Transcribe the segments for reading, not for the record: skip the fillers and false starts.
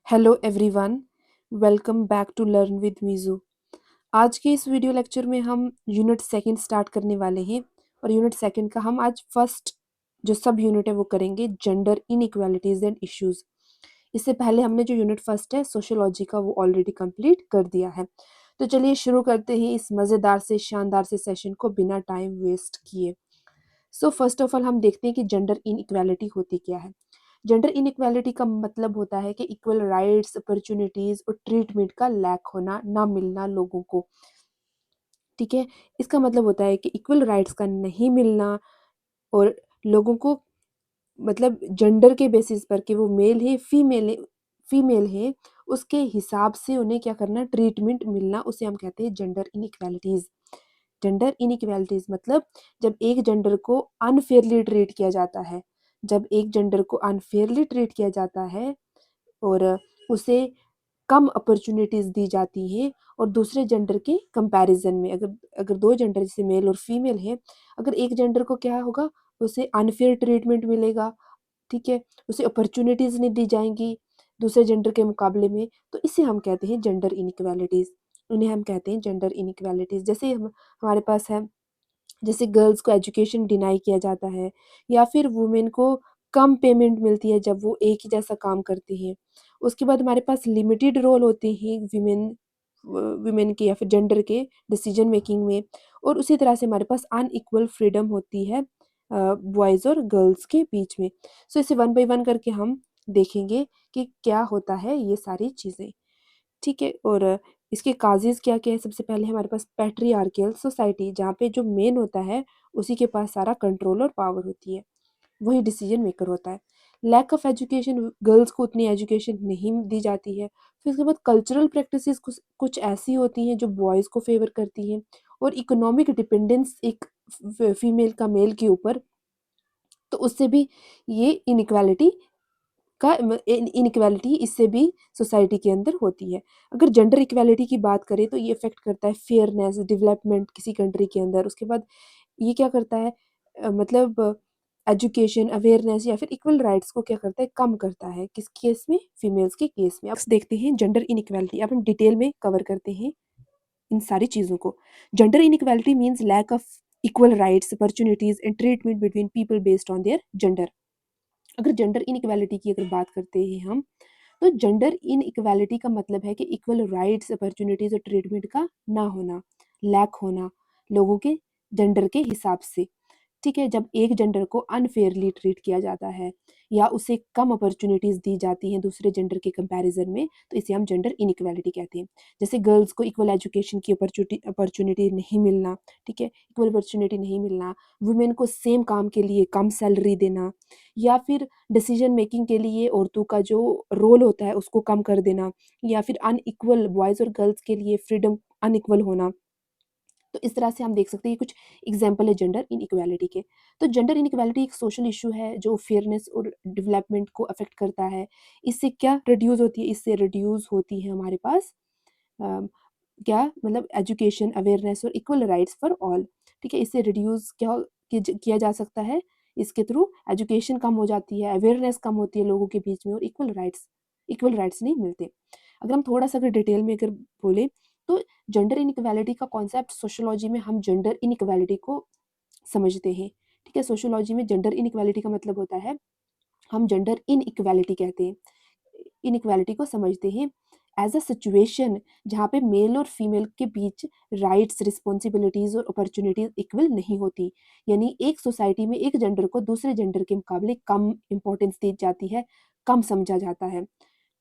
Hello everyone, welcome back to learn with मीज़ू। आज के इस वीडियो लेक्चर में हम यूनिट सेकंड स्टार्ट करने वाले हैं और यूनिट सेकंड का हम आज फर्स्ट जो सब यूनिट है वो करेंगे जेंडर इनइक्वालिटीज़ एंड इश्यूज़। इससे पहले हमने जो यूनिट फर्स्ट है सोशियोलॉजी का वो ऑलरेडी कंप्लीट कर दिया है। तो चलिए शुरू करते हैं इस मज़ेदार से शानदार से सेशन को बिना टाइम वेस्ट किए। सो फर्स्ट ऑफ ऑल हम देखते हैं कि जेंडर इनइक्वालिटी होती क्या है। जेंडर इनइक्वालिटी का मतलब होता है कि इक्वल राइट्स, अपॉर्चुनिटीज और ट्रीटमेंट का लैक होना, ना मिलना लोगों को। ठीक है, इसका मतलब होता है कि इक्वल राइट्स का नहीं मिलना और लोगों को मतलब जेंडर के बेसिस पर कि वो फीमेल है उसके हिसाब से उन्हें क्या करना, ट्रीटमेंट मिलना, उसे हम कहते हैं जेंडर इनइक्वालिटीज। जेंडर इनइक्वालिटीज मतलब जब एक जेंडर को अनफेयरली ट्रीट किया जाता है, जब एक जेंडर को अनफेयरली ट्रीट किया जाता है और उसे कम अपॉर्चुनिटीज़ दी जाती हैं और दूसरे जेंडर के कंपैरिजन में अगर अगर दो जेंडर जैसे मेल और फीमेल है, अगर एक जेंडर को क्या होगा, उसे अनफेयर ट्रीटमेंट मिलेगा। ठीक है, उसे अपॉर्चुनिटीज़ नहीं दी जाएंगी दूसरे जेंडर के मुकाबले में, तो इसे हम कहते हैं जेंडर इनइक्वालिटीज़। इन्हें हम कहते हैं जेंडर इनइक्वालिटीज़। जैसे हम हमारे पास है, जैसे गर्ल्स को एजुकेशन डिनाई किया जाता है या फिर वुमेन को कम पेमेंट मिलती है जब वो एक ही जैसा काम करती हैं। उसके बाद हमारे पास लिमिटेड रोल होते हैं विमेन के या फिर जेंडर के डिसीजन मेकिंग में, और उसी तरह से हमारे पास अनइक्वल फ्रीडम होती है बॉयज़ और गर्ल्स के बीच में। सो इसे वन बाय वन करके हम देखेंगे कि क्या होता है ये सारी चीज़ें। ठीक है, और इसके काजेज़ क्या-क्या है। सबसे पहले हमारे पास पैट्रियार्कियल सोसाइटी, जहाँ पे जो मेन होता है उसी के पास सारा कंट्रोल और पावर होती है, वही डिसीजन मेकर होता है। लैक ऑफ एजुकेशन, गर्ल्स को उतनी एजुकेशन नहीं दी जाती है। फिर उसके बाद कल्चरल प्रैक्टिसेस कुछ कुछ ऐसी होती हैं जो बॉयज़ को फेवर करती हैं, और इकोनॉमिक डिपेंडेंस एक फीमेल का मेल के ऊपर, तो उससे भी ये इनइक्वालिटी का इनइक्वालिटी इससे भी सोसाइटी के अंदर होती है। अगर जेंडर इक्वालिटी की बात करें तो ये इफ़ेक्ट करता है फेयरनेस, डेवलपमेंट किसी कंट्री के अंदर। उसके बाद ये क्या करता है, मतलब एजुकेशन, अवेयरनेस या फिर इक्वल राइट्स को क्या करता है, कम करता है। किस केस में? फीमेल्स के केस में। अब देखते हैं जेंडर इनइक्वालिटी। अब हम डिटेल में कवर करते हैं इन सारी चीज़ों को। Gender inequality means lack of equal rights, opportunities and treatment between people based on their gender. अगर जेंडर इनइक्वालिटी की अगर बात करते हैं हम, तो जेंडर इनइक्वालिटी का मतलब है कि इक्वल राइट्स, अपॉर्चुनिटीज और ट्रीटमेंट का ना होना, लैक होना लोगों के जेंडर के हिसाब से। ठीक है, जब एक जेंडर को अनफेयरली ट्रीट किया जाता है या उसे कम अपॉर्चुनिटीज़ दी जाती हैं दूसरे जेंडर के कंपैरिजन में, तो इसे हम जेंडर इनइक्वालिटी कहते हैं। जैसे गर्ल्स को इक्वल एजुकेशन की अपॉर्चुनिटी नहीं मिलना, ठीक है, इक्वल अपॉर्चुनिटी नहीं मिलना, वुमेन को सेम काम के लिए कम सैलरी देना, या फिर डिसीजन मेकिंग के लिए औरतों का जो रोल होता है उसको कम कर देना, या फिर अनइक्वल बॉयज़ और गर्ल्स के लिए फ्रीडम अनइक्वल होना। तो इस तरह से हम देख सकते हैं, ये कुछ एग्जाम्पल है जेंडर इनइक्वालिटी के। तो जेंडर इनइक्वालिटी एक सोशल इशू है जो फेयरनेस और डेवलपमेंट को अफेक्ट करता है। इससे क्या रिड्यूस होती है? इससे रिड्यूस होती है हमारे पास अ, क्या मतलब एजुकेशन, अवेयरनेस और इक्वल राइट्स फॉर ऑल। ठीक है, इससे रिड्यूस किया जा सकता है। इसके थ्रू एजुकेशन कम हो जाती है, अवेयरनेस कम होती है लोगों के बीच में, और इक्वल राइट्स नहीं मिलते। अगर हम थोड़ा सा अगर डिटेल में अगर बोले, तो जेंडर इनइक्वालिटी का कॉन्सेप्ट सोशियोलॉजी में हम जेंडर इनइक्वालिटी को समझते हैं। ठीक है, सोशियोलॉजी में जेंडर इनइक्वालिटी का मतलब होता है, हम जेंडर इनइक्वालिटी कहते हैं, इनइक्वालिटी को समझते हैं एज अ सिचुएशन जहाँ पे मेल और फीमेल के बीच राइट्स, रिस्पॉन्सिबिलिटीज और अपॉर्चुनिटीज इक्वल नहीं होती। यानी एक सोसाइटी में एक जेंडर को दूसरे जेंडर के मुकाबले कम इंपॉर्टेंस दी जाती है, कम समझा जाता है।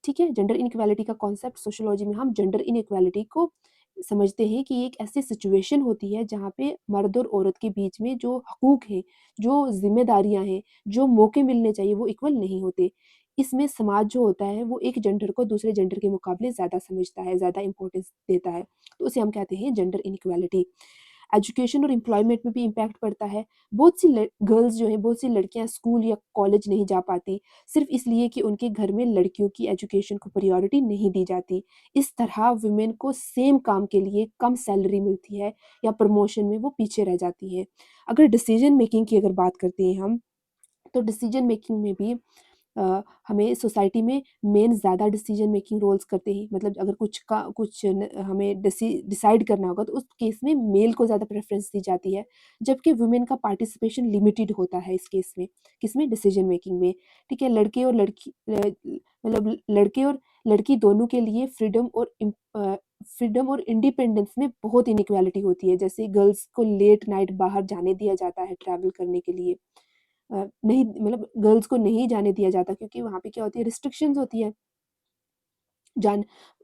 ठीक है, जेंडर इनइक्वालिटी का कॉन्सेप्ट सोशियोलॉजी में हम जेंडर इनइक्वालिटी को समझते हैं कि एक ऐसी सिचुएशन होती है जहाँ पे मर्द और औरत के बीच में जो हकूक है, जो जिम्मेदारियां हैं, जो मौके मिलने चाहिए, वो इक्वल नहीं होते। इसमें समाज जो होता है वो एक जेंडर को दूसरे जेंडर के मुकाबले ज़्यादा समझता है, ज़्यादा इंपॉर्टेंस देता है, तो उसे हम कहते हैं जेंडर इनइक्वालिटी। एजुकेशन और एम्प्लॉयमेंट में भी इम्पैक्ट पड़ता है। बहुत सी गर्ल्स जो हैं, बहुत सी लड़कियां स्कूल या कॉलेज नहीं जा पाती, सिर्फ इसलिए कि उनके घर में लड़कियों की एजुकेशन को प्रायोरिटी नहीं दी जाती। इस तरह वुमेन को सेम काम के लिए कम सैलरी मिलती है या प्रमोशन में वो पीछे रह जाती हैं। अगर डिसीजन मेकिंग की अगर बात करते हैं हम, तो डिसीजन मेकिंग में भी हमें सोसाइटी में मेन ज़्यादा डिसीजन मेकिंग रोल्स करते हैं, मतलब अगर कुछ हमें डिसाइड करना होगा तो उस केस में मेल को ज़्यादा प्रेफरेंस दी जाती है, जबकि वुमेन का पार्टिसिपेशन लिमिटेड होता है इस केस में, किसमें, डिसीजन मेकिंग में। ठीक है, मतलब लड़के और लड़की दोनों के लिए फ्रीडम और इंडिपेंडेंस में बहुत इनइक्वालिटी होती है। जैसे गर्ल्स को लेट नाइट बाहर जाने दिया जाता है ट्रैवल करने के लिए, नहीं, मतलब गर्ल्स को नहीं जाने दिया जाता, क्योंकि वहाँ पे क्या होती है, रिस्ट्रिक्शंस होती है जान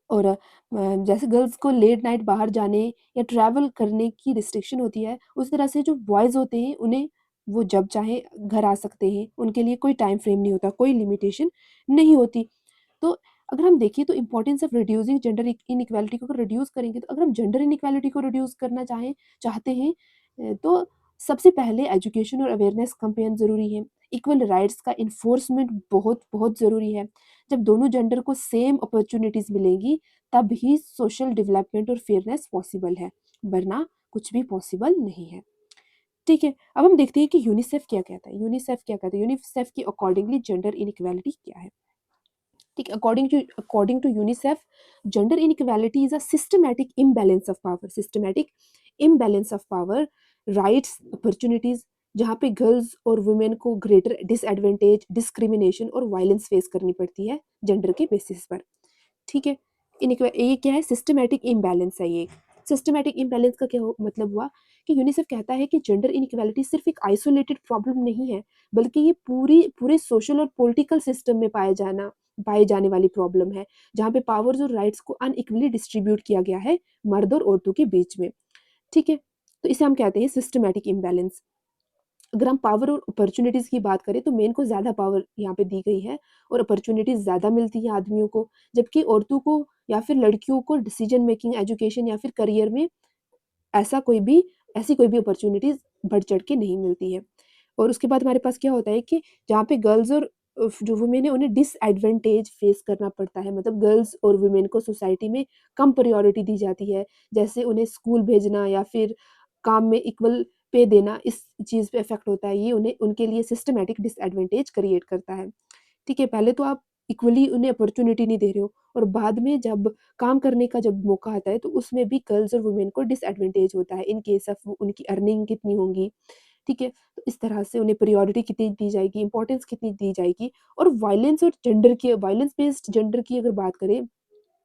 और जैसे गर्ल्स को लेट नाइट बाहर जाने या ट्रैवल करने की रिस्ट्रिक्शन होती है, उस तरह से जो बॉयज़ होते हैं उन्हें वो जब चाहे घर आ सकते हैं, उनके लिए कोई टाइम फ्रेम नहीं होता, कोई लिमिटेशन नहीं होती। तो अगर हम देखें तो importance of reducing gender inequality को अगर रिड्यूस करेंगे, तो अगर हम जेंडर इनइक्वालिटी को रिड्यूस करना चाहते हैं, तो सबसे पहले एजुकेशन और अवेयरनेस कैंपेन ज़रूरी है। इक्वल राइट्स का इन्फोर्समेंट बहुत बहुत ज़रूरी है। जब दोनों जेंडर को सेम अपॉर्चुनिटीज़ मिलेंगी, तब ही सोशल डेवलपमेंट और फेयरनेस पॉसिबल है, वरना कुछ भी पॉसिबल नहीं है। ठीक है, अब हम देखते हैं कि यूनिसेफ क्या कहता है। यूनिसेफ के अकॉर्डिंगली जेंडर इनइक्वालिटी क्या है। ठीक है, according to UNICEF, gender inequality is a systematic imbalance of power, rights, opportunities, जहाँ पे गर्ल्स और वुमेन को ग्रेटर डिसएडवांटेज, डिस्क्रिमिनेशन और वायलेंस फेस करनी पड़ती है जेंडर के बेसिस पर। ठीक है, ये क्या है, सिस्टमैटिक इम्बैलेंस है ये। सिस्टमैटिक इम्बैलेंस का मतलब हुआ कि यूनिसेफ कहता है कि जेंडर इनइक्वालिटी सिर्फ एक आइसोलेटेड प्रॉब्लम नहीं है, बल्कि ये पूरे सोशल और पॉलिटिकल सिस्टम में पाए जाने वाली प्रॉब्लम है, जहाँ पे पावर्स और राइट्स को अनइक्वली डिस्ट्रीब्यूट किया गया है मर्द और औरतों के बीच में। ठीक है, तो इसे हम कहते हैं सिस्टमैटिक इम्बैलेंस। अगर हम पावर और अपॉर्चुनिटीज़ की बात करें, तो मेन को ज़्यादा पावर यहाँ पे दी गई है और अपॉर्चुनिटीज़ ज़्यादा मिलती है आदमियों को, जबकि औरतों को या फिर लड़कियों को डिसीजन मेकिंग, एजुकेशन या फिर करियर में ऐसा कोई भी ऐसी कोई भी अपॉर्चुनिटीज़ बढ़-चढ़ के नहीं मिलती है। और उसके बाद हमारे पास क्या होता है कि जहाँ पे गर्ल्स और जो वुमेन है, उन्हें डिसएडवांटेज फेस करना पड़ता है, मतलब गर्ल्स और वुमेन को सोसाइटी में कम प्रायोरिटी दी जाती है। जैसे उन्हें स्कूल भेजना या फिर काम में इक्वल पे देना, इस चीज़ पे इफ़ेक्ट होता है। ये उन्हें उनके लिए सिस्टमैटिक डिसएडवांटेज क्रिएट करता है। ठीक है, पहले तो आप इक्वली उन्हें अपॉर्च्युनिटी नहीं दे रहे हो, और बाद में जब काम करने का जब मौका आता है, तो उसमें भी गर्ल्स और वुमेन को डिसएडवांटेज होता है इन केस ऑफ उनकी अर्निंग कितनी होंगी। ठीक है, तो इस तरह से उन्हें प्रायोरिटी कितनी दी जाएगी, इंपॉर्टेंस कितनी दी जाएगी। और वायलेंस बेस्ड जेंडर की अगर बात करें,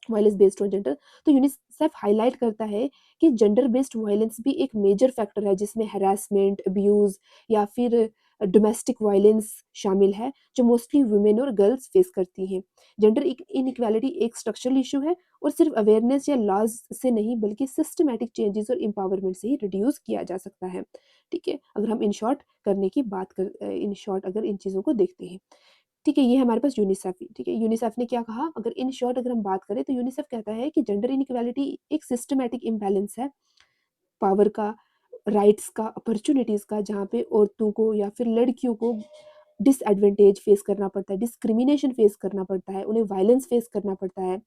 वायलेंस बेस्ड ऑन जेंडर, तो यूनिसेफ हाईलाइट करता है कि जेंडर बेस्ड वायलेंस भी एक मेजर फैक्टर है, जिसमें हैरेसमेंट, अब्यूज या फिर डोमेस्टिक वायलेंस शामिल है, जो मोस्टली वुमेन और गर्ल्स फेस करती हैं। जेंडर इनइक्वालिटी एक स्ट्रक्चरल इशू है, और सिर्फ अवेयरनेस या लॉज से नहीं, बल्कि सिस्टमैटिक चेंजेस और एम्पावरमेंट से ही रिड्यूस किया जा सकता है। ठीक है, अगर हम इन शॉर्ट अगर इन चीज़ों को देखते हैं। ठीक है, ये हमारे पास यूनिसेफ ही, ठीक है, यूनिसेफ ने क्या कहा, अगर इन शॉर्ट अगर हम बात करें, तो यूनिसेफ कहता है कि जेंडर इनइक्वालिटी एक सिस्टमैटिक इम्बैलेंस है, पावर का, राइट्स का, अपॉर्चुनिटीज़ का, जहाँ पे औरतों को या फिर लड़कियों को डिसएडवांटेज फेस करना पड़ता है, डिस्क्रिमिनेशन फेस करना पड़ता है, उन्हें वायलेंस फेस करना पड़ता है।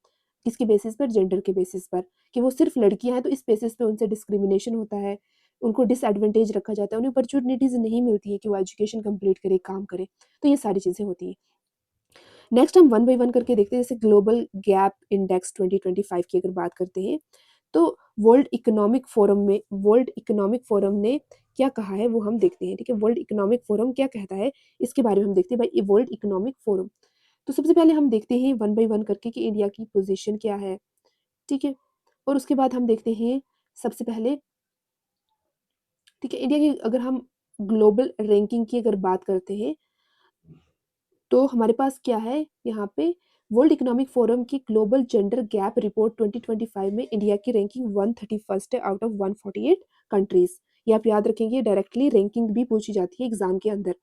किसके बेसिस पर, जेंडर के बेसिस पर, कि वो सिर्फ लड़कियां हैं तो इस बेसिस पे उनसे डिस्क्रिमिनेशन होता है, उनको डिसएडवांटेज रखा जाता है, उन्हें अपॉर्चुनिटीज़ नहीं मिलती है कि वो एजुकेशन कंप्लीट करे, काम करे। तो ये सारी चीज़ें होती हैं। नेक्स्ट हम वन बाय वन करके देखते हैं। जैसे ग्लोबल गैप इंडेक्स 2025 की अगर बात करते हैं, तो वर्ल्ड इकोनॉमिक फोरम ने क्या कहा है, वो हम देखते हैं। ठीक है, वर्ल्ड इकोनॉमिक फोरम क्या कहता है, इसके बारे में हम देखते हैं। भाई, ये वर्ल्ड इकोनॉमिक फोरम, तो सबसे पहले हम देखते हैं वन बाय वन करके कि इंडिया की पोजीशन क्या है। ठीक है, और उसके बाद हम देखते हैं सबसे पहले, ठीक है, इंडिया की अगर हम ग्लोबल रैंकिंग की अगर बात करते हैं, तो हमारे पास क्या है यहाँ पे, वर्ल्ड इकोनॉमिक फोरम की ग्लोबल जेंडर गैप रिपोर्ट 2025 में इंडिया की रैंकिंग 131 है आउट ऑफ 148 कंट्रीज। ये आप याद रखेंगे, डायरेक्टली रैंकिंग भी पूछी जाती है एग्जाम के अंदर।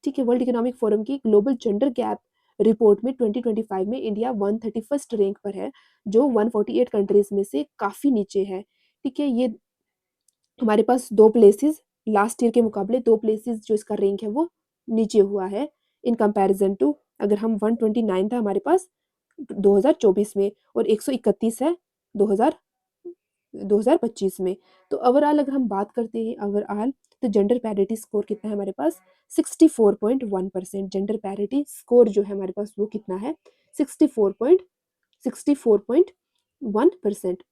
ठीक है, वर्ल्ड इकोनॉमिक फोरम की ग्लोबल जेंडर गैप रिपोर्ट में 2025 में इंडिया 131 रैंक पर है, जो 148 कंट्रीज में से काफ़ी नीचे है। ठीक है, ये हमारे पास 2 प्लेसेस, लास्ट ईयर के मुकाबले 2 प्लेसेस जो इसका रैंक है वो नीचे हुआ है, इन कंपैरिजन टू, अगर हम 129 था हमारे पास 2024 में, और 131 है 2025 में। तो ओवरऑल अगर हम बात करते हैं, ओवरऑल तो जेंडर पैरिटी स्कोर कितना है हमारे पास 64.1%। जेंडर पैरिटी स्कोर जो है हमारे पास वो कितना है 64.1%।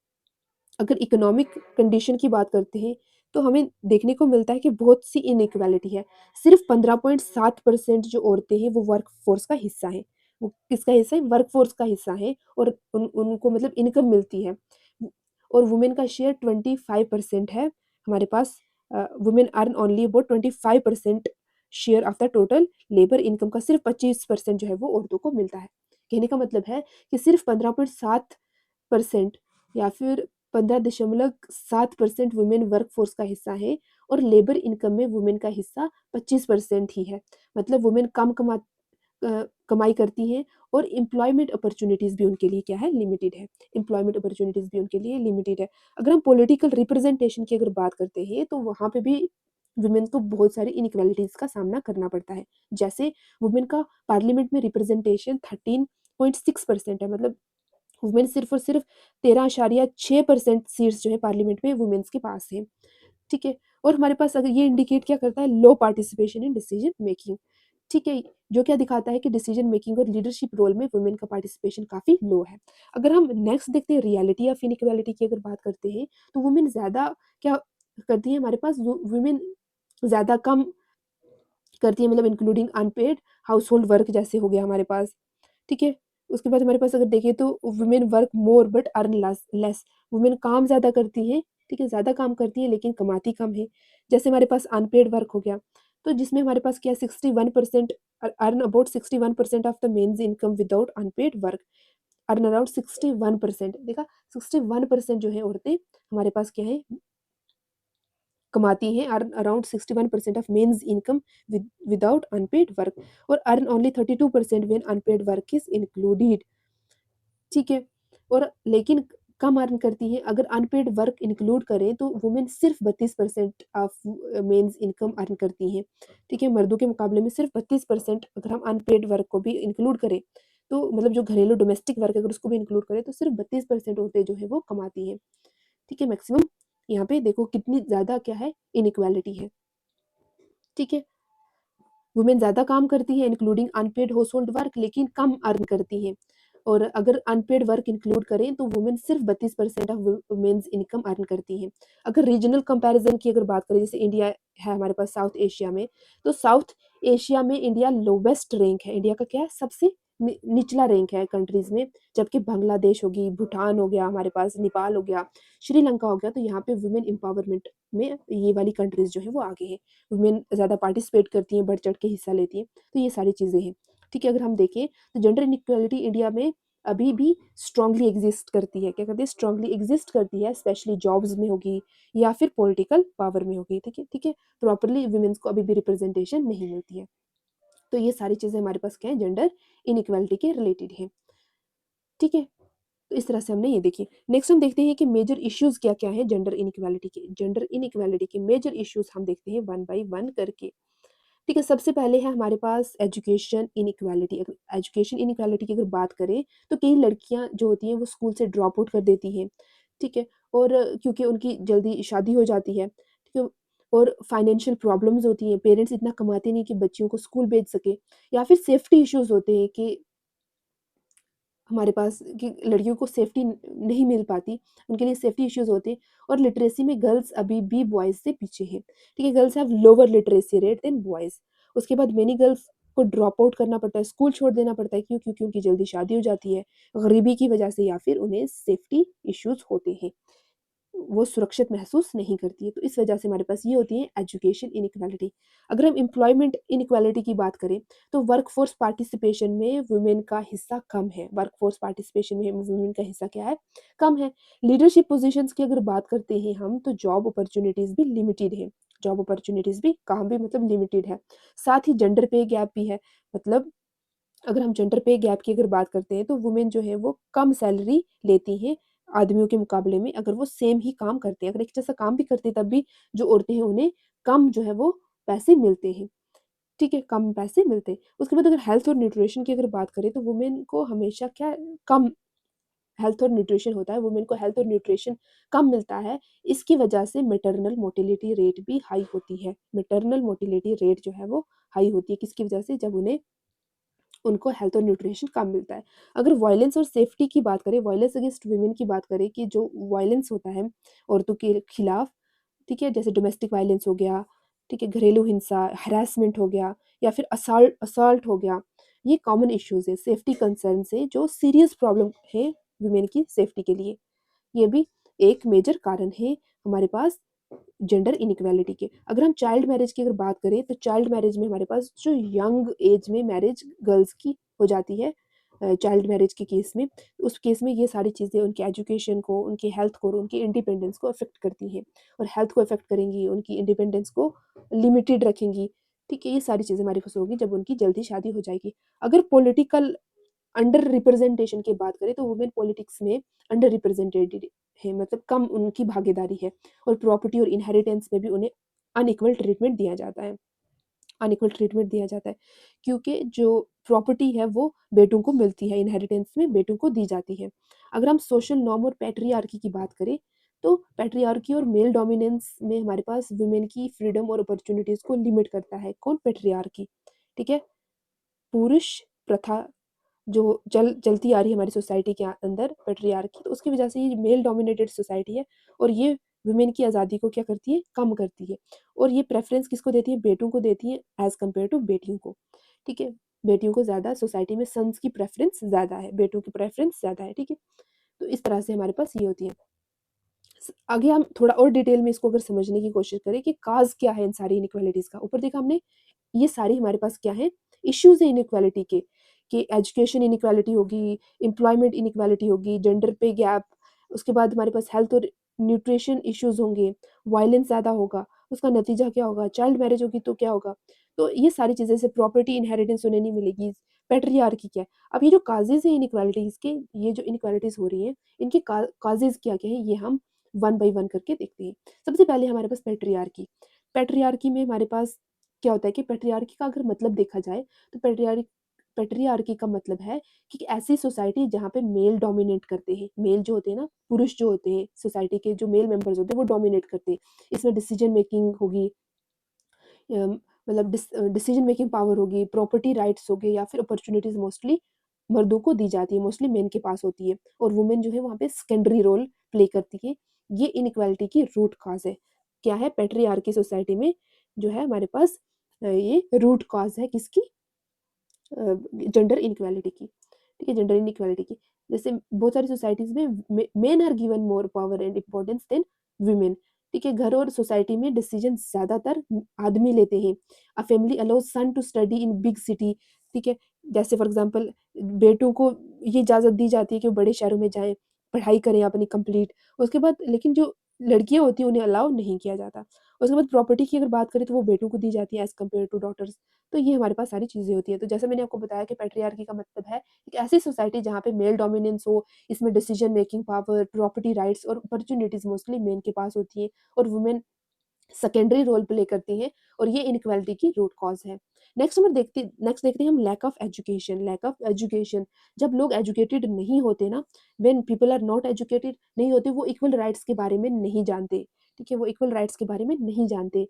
अगर इकोनॉमिक कंडीशन की बात करते हैं तो हमें देखने को मिलता है कि बहुत सी इनइक्वालिटी है। सिर्फ 15.7% जो औरतें हैं वो वर्क फोर्स का हिस्सा है। वो किसका हिस्सा है? वर्क फोर्स का हिस्सा है और उनको मतलब इनकम मिलती है। और वुमेन का शेयर 25% है हमारे पास। Women earn only about 25% share of the total labour income का सिर्फ 25% जो है वो औरतों को मिलता है। कहने का मतलब है कि सिर्फ 15.7% या फिर 15.7% वुमेन वर्क फोर्स का हिस्सा है और लेबर इनकम में वुमेन का हिस्सा 25% ही है। मतलब वुमेन कम कमाई करती हैं और एम्प्लॉयमेंट अपॉर्चुनिटीज़ भी उनके लिए क्या है लिमिटेड है। एम्प्लॉयमेंट अपॉर्चुनिटीज़ भी उनके लिए लिमिटेड है। अगर हम पॉलिटिकल रिप्रेजेंटेशन की अगर बात करते हैं तो वहाँ पे भी वुमेन को बहुत सारी इनइक्वालिटीज़ का सामना करना पड़ता है। जैसे वुमेन का पार्लियामेंट में रिप्रेजेंटेशन 13.6% है। मतलब वुमेन सिर्फ और सिर्फ 13.6% सीट्स जो है पार्लियामेंट में वुमेन्स के पास है। ठीक है। और हमारे पास अगर ये इंडिकेट क्या करता है लो पार्टिसिपेशन इन डिसीजन मेकिंग। ठीक है। जो क्या दिखाता है कि डिसीजन मेकिंग और लीडरशिप रोल में वुमेन का पार्टिसिपेशन काफ़ी लो है। अगर हम नेक्स्ट देखते हैं रियलिटी ऑफ इनइक्वालिटी की अगर बात करते हैं तो वुमेन ज़्यादा क्या करती है हमारे पास वुमेन ज़्यादा कम करती है मतलब including unpaid household work जैसे हो गया हमारे पास। ठीक है। उसके बाद हमारे पास अगर देखें तो women work more but earn less. Women काम ज़्यादा करती हैं। ठीक है। ज़्यादा काम करती है लेकिन कमाती कम है। जैसे हमारे पास अनपेड वर्क हो गया तो जिसमें हमारे पास क्या 61% earn about 61% of the men's income without unpaid work. Earn around 61%। देखा 61% जो है औरतें हमारे पास क्या है कमाती हैं। Earn around 61% of men's income without unpaid work और earn only 32% when unpaid work is included. ठीक है। और लेकिन कम अर्न करती हैं अगर अनपेड वर्क इंक्लूड करें तो वुमेन सिर्फ 32% ऑफ मेन्स इनकम अर्न करती हैं। ठीक है। मर्दों के मुकाबले में सिर्फ 32% अगर हम अनपेड वर्क को भी इंक्लूड करें तो मतलब जो घरेलू डोमेस्टिक वर्क अगर उसको भी इंक्लूड करें तो सिर्फ 32% औरतें जो है वो कमाती हैं। ठीक है। मैक्सिमम यहाँ पे देखो कितनी ज़्यादा क्या है इनइक्वालिटी है। ठीक है। वुमेन ज़्यादा काम करती हैं including unpaid household work लेकिन कम अर्न करती हैं। और अगर अनपेड वर्क इंक्लूड करें तो वुमेन सिर्फ 32% ऑफ वुमेन्स इनकम अर्न करती हैं। अगर रीजनल कंपैरिजन की अगर बात करें जैसे इंडिया है हमारे पास साउथ एशिया में तो साउथ एशिया में इंडिया लोवेस्ट रैंक है। इंडिया का क्या है सबसे निचला रैंक है कंट्रीज में। जबकि बांग्लादेश होगी भूटान हो गया हमारे पास नेपाल हो गया श्रीलंका हो गया तो यहाँ पे वुमेन एम्पावरमेंट में ये वाली कंट्रीज जो है वो आगे है। वुमेन ज़्यादा पार्टिसिपेट करती हैं बढ़ चढ़ के हिस्सा लेती हैं तो ये सारी चीज़ें हैं। ठीक है। अगर हम देखें तो जेंडर इनइक्वालिटी इंडिया में अभी भी स्ट्रांगली एग्जिस्ट करती है। क्या करती है स्ट्रांगली एग्जिस्ट करती है स्पेशली जॉब्स में होगी या फिर पॉलिटिकल पावर में होगी। ठीक है। ठीक है। प्रॉपरली वुमेन्स को अभी भी रिप्रेजेंटेशन नहीं मिलती है। तो ये सारी चीज़ें हमारे पास क्या है जेंडर इनइक्वालिटी के रिलेटेड है। ठीक है। तो इस तरह से हमने ये देखी। नेक्स्ट हम देखते हैं कि मेजर इश्यूज क्या क्या है जेंडर इनइक्वालिटी के। जेंडर इनइक्वालिटी के मेजर इश्यूज हम देखते हैं वन बाय वन करके। ठीक है। सबसे पहले है हमारे पास एजुकेशन इनइक्वालिटी। अगर एजुकेशन इनइक्वालिटी की अगर बात करें तो कई लड़कियां जो होती हैं वो स्कूल से ड्रॉप आउट कर देती हैं। ठीक है। और क्योंकि उनकी जल्दी शादी हो जाती है। ठीक है। और फाइनेंशियल प्रॉब्लम्स होती हैं पेरेंट्स इतना कमाते नहीं कि बच्चियों को स्कूल भेज सके या फिर सेफ्टी इश्यूज होते हैं कि हमारे पास कि लड़कियों को सेफ्टी नहीं मिल पाती। उनके लिए सेफ्टी इश्यूज होते हैं। और लिटरेसी में गर्ल्स अभी भी बॉयज़ से पीछे हैं। ठीक है। Girls have lower literacy rate then boys. उसके बाद मेनी गर्ल्स को ड्रॉप आउट करना पड़ता है स्कूल छोड़ देना पड़ता है। क्यों? क्योंकि उनकी जल्दी शादी हो जाती है गरीबी की वजह से या फिर उन्हें सेफ्टी इश्यूज होते हैं। वो सुरक्षित महसूस नहीं करती है। तो इस वजह से हमारे पास ये होती है एजुकेशन इनइक्वालिटी। अगर हम एम्प्लॉयमेंट इनइक्वालिटी की बात करें तो वर्कफोर्स पार्टिसिपेशन में वुमेन का हिस्सा कम है। वर्कफोर्स पार्टिसिपेशन में वुमेन का हिस्सा क्या है कम है। लीडरशिप पोजीशंस की अगर बात करते हैं हम तो जॉब अपॉर्चुनिटीज़ भी लिमिटेड है। जॉब अपॉर्चुनिटीज़ भी काम भी मतलब लिमिटेड है। साथ ही जेंडर पे गैप भी है। मतलब अगर हम जेंडर पे गैप की अगर बात करते हैं तो वुमेन जो है वो कम सैलरी लेती हैं आदमियों के मुकाबले में। अगर वो सेम ही काम करते हैं अगर एक जैसा काम भी करते हैं तब भी जो औरतें हैं उन्हें कम जो है वो पैसे मिलते हैं। ठीक है। कम पैसे मिलते हैं। उसके बाद अगर हेल्थ और न्यूट्रिशन की अगर बात करें तो वुमेन को हमेशा क्या कम हेल्थ और न्यूट्रिशन होता है, वुमेन को हेल्थ और न्यूट्रिशन कम मिलता है, इसकी वजह से मैटरनल मोटिलिटी रेट भी हाई होती है। मैटरनल मोटिलिटी रेट जो है वो हाई होती है, किसकी वजह से? जब उनको हेल्थ और न्यूट्रिशन कम मिलता है। अगर वायलेंस और सेफ्टी की बात करें, वायलेंस अगेंस्ट वुमेन की बात करें, कि जो वायलेंस होता है औरतों के खिलाफ, ठीक है, जैसे डोमेस्टिक वायलेंस हो गया, ठीक है, घरेलू हिंसा, हैरेसमेंट हो गया, या फिर असॉल्ट असॉल्ट हो गया, ये कॉमन इश्यूज है, सेफ्टी कंसर्न से जो सीरियस प्रॉब्लम है वुमेन की सेफ्टी के लिए। ये भी एक मेजर कारण है हमारे पास जेंडर इनइक्वालिटी के। अगर हम चाइल्ड मैरिज की अगर बात करें, तो चाइल्ड मैरिज में हमारे पास जो यंग एज में मैरिज गर्ल्स की हो जाती है, चाइल्ड मैरिज के केस में, उस केस में ये सारी चीज़ें उनके एजुकेशन को, उनकी हेल्थ को और उनकी इंडिपेंडेंस को अफेक्ट करती हैं, और हेल्थ को अफेक्ट करेंगी, उनकी इंडिपेंडेंस को लिमिटेड रखेंगी। ठीक है, ये सारी चीज़ें हमारे पास होगी जब उनकी जल्दी शादी हो जाएगी। अगर पॉलिटिकल अंडर रिप्रेजेंटेशन की बात करें, तो वुमेन पॉलिटिक्स में अंडर रिप्रेजेंटेड है, मतलब कम उनकी भागीदारी है, और प्रॉपर्टी और इनहेरिटेंस में भी उन्हें अनइक्वल ट्रीटमेंट दिया जाता है। अनइक्वल ट्रीटमेंट दिया जाता है, क्योंकि जो प्रॉपर्टी है वो बेटों को मिलती है, इनहेरिटेंस में बेटों को दी जाती है। अगर हम सोशल नॉर्म और पैट्रियार्की की बात करें, तो पैट्रियार्की और मेल डोमिनेंस में हमारे पास वुमेन की फ्रीडम और अपॉर्चुनिटीज को लिमिट करता है। कौन? पैट्रियार्की। ठीक है, पुरुष प्रथा जो चलती आ रही है हमारी सोसाइटी के अंदर, पैट्रियार्की, तो उसकी वजह से ये मेल डोमिनेटेड सोसाइटी है, और ये वुमेन की आज़ादी को क्या करती है? कम करती है। और ये प्रेफरेंस किसको देती है? बेटों को देती है एज कम्पेयर टू बेटियों को। ठीक है, बेटियों को ज़्यादा सोसाइटी में सन्स की प्रेफरेंस ज़्यादा है, बेटों की प्रेफरेंस ज़्यादा है। ठीक है, तो इस तरह से हमारे पास ये होती है। आगे हम थोड़ा और डिटेल में इसको अगर समझने की कोशिश करें कि काज क्या है इन सारी इनइक्वालिटीज़ का। ऊपर देखा हमने, ये सारी हमारे पास क्या है? इश्यूज है इनइक्वालिटी के, कि एजुकेशन इनइक्वालिटी होगी, एम्प्लॉयमेंट इनइक्वालिटी होगी, जेंडर पे गैप, उसके बाद हमारे पास हेल्थ और न्यूट्रिशन इश्यूज होंगे, वायलेंस ज़्यादा होगा, उसका नतीजा क्या होगा? चाइल्ड मैरिज होगी तो क्या होगा? तो ये सारी चीज़ें, जैसे प्रॉपर्टी इनहेरिटेंस उन्हें नहीं मिलेगी, पैट्रियार्की क्या है। अब ये जो काजेज़ हैं इनइक्वालिटीज़ के, ये जो इनइक्वालिटीज़ हो रही हैं, इनके काजेज़ क्या-क्या हैं, ये हम वन बाय वन करके देखते हैं। सबसे पहले हमारे पास पैट्रियार्की। पैट्रियार्की में हमारे पास क्या होता है कि पैट्रियार्की का अगर मतलब देखा जाए, तो पैट्रियार्की का मतलब है कि ऐसी सोसाइटी जहाँ पे मेल डोमिनेट करते हैं, मेल जो होते हैं ना, पुरुष जो होते हैं सोसाइटी के, जो मेल मेंबर्स होते हैं वो डोमिनेट करते हैं। इसमें डिसीजन मेकिंग होगी, मतलब डिसीजन मेकिंग पावर होगी, प्रॉपर्टी राइट्स हो गए, या फिर अपॉर्चुनिटीज मोस्टली मर्दों को दी जाती है, मोस्टली मेन के पास होती है, और वुमेन जो है वहाँ पे सेकेंडरी रोल प्ले करती है। ये इनइक्वालिटी की रूट कॉज है। क्या है? पैट्रियार्की सोसाइटी में जो है हमारे पास ये रूट कॉज है किसकी? जेंडर इनइक्वालिटी की। ठीक है, जेंडर इनइक्वालिटी की। जैसे बहुत सारी सोसाइटीज में men are given more power and importance than women. ठीक है, घर और सोसाइटी में डिसीजन ज्यादातर आदमी लेते हैं। A family allows son to study in big city. ठीक है, जैसे फॉर एग्जांपल बेटों को ये इजाजत दी जाती है कि वो बड़े शहरों में जाएं, पढ़ाई करें अपनी कंप्लीट, उसके बाद लेकिन जो लड़कियां होती हैं उन्हें अलाउ नहीं किया जाता। उसके बाद प्रॉपर्टी की अगर बात करें, तो वो बेटों को दी जाती है एज कम्पेयर टू डॉटर्स। तो ये हमारे पास सारी चीज़ें होती हैं। तो जैसे मैंने आपको बताया कि पैट्रियार्की का मतलब है एक ऐसी सोसाइटी जहाँ पे मेल डोमिनेंस हो, इसमें decision making power, property rights और अपॉर्चुनिटीज मोस्टली मेन के पास होती है, और वुमेन सेकेंडरी रोल प्ले करती हैं, और ये इनइक्वालिटी की रूट कॉज है। नेक्स्ट देखते हैं हम lack of education. Lack of education, जब लोग एजुकेटेड नहीं होते ना, when people are not educated नहीं होते, वो इक्वल राइट्स के बारे में नहीं जानते। ठीक है, वो इक्वल राइट्स के बारे में नहीं जानते।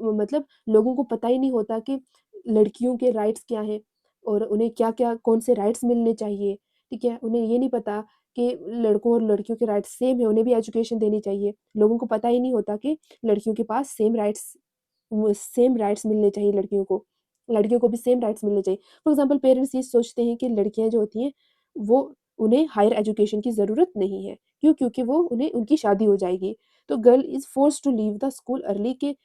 मतलब लोगों को पता ही नहीं होता कि लड़कियों के राइट्स क्या हैं, और उन्हें क्या क्या कौन से राइट्स मिलने चाहिए। ठीक है, उन्हें ये नहीं पता कि लड़कों और लड़कियों के राइट्स सेम है, उन्हें भी एजुकेशन देनी चाहिए। लोगों को पता ही नहीं होता कि लड़कियों के पास सेम राइट्स मिलने चाहिए, लड़कियों को भी सेम राइट्स मिलने चाहिए। फॉर एग्जांपल पेरेंट्स ये सोचते हैं कि लड़कियां जो होती हैं वो उन्हें हायर एजुकेशन की ज़रूरत नहीं है। क्यों? क्योंकि वो उन्हें उनकी शादी हो जाएगी। तो girl is force to leave the school early, के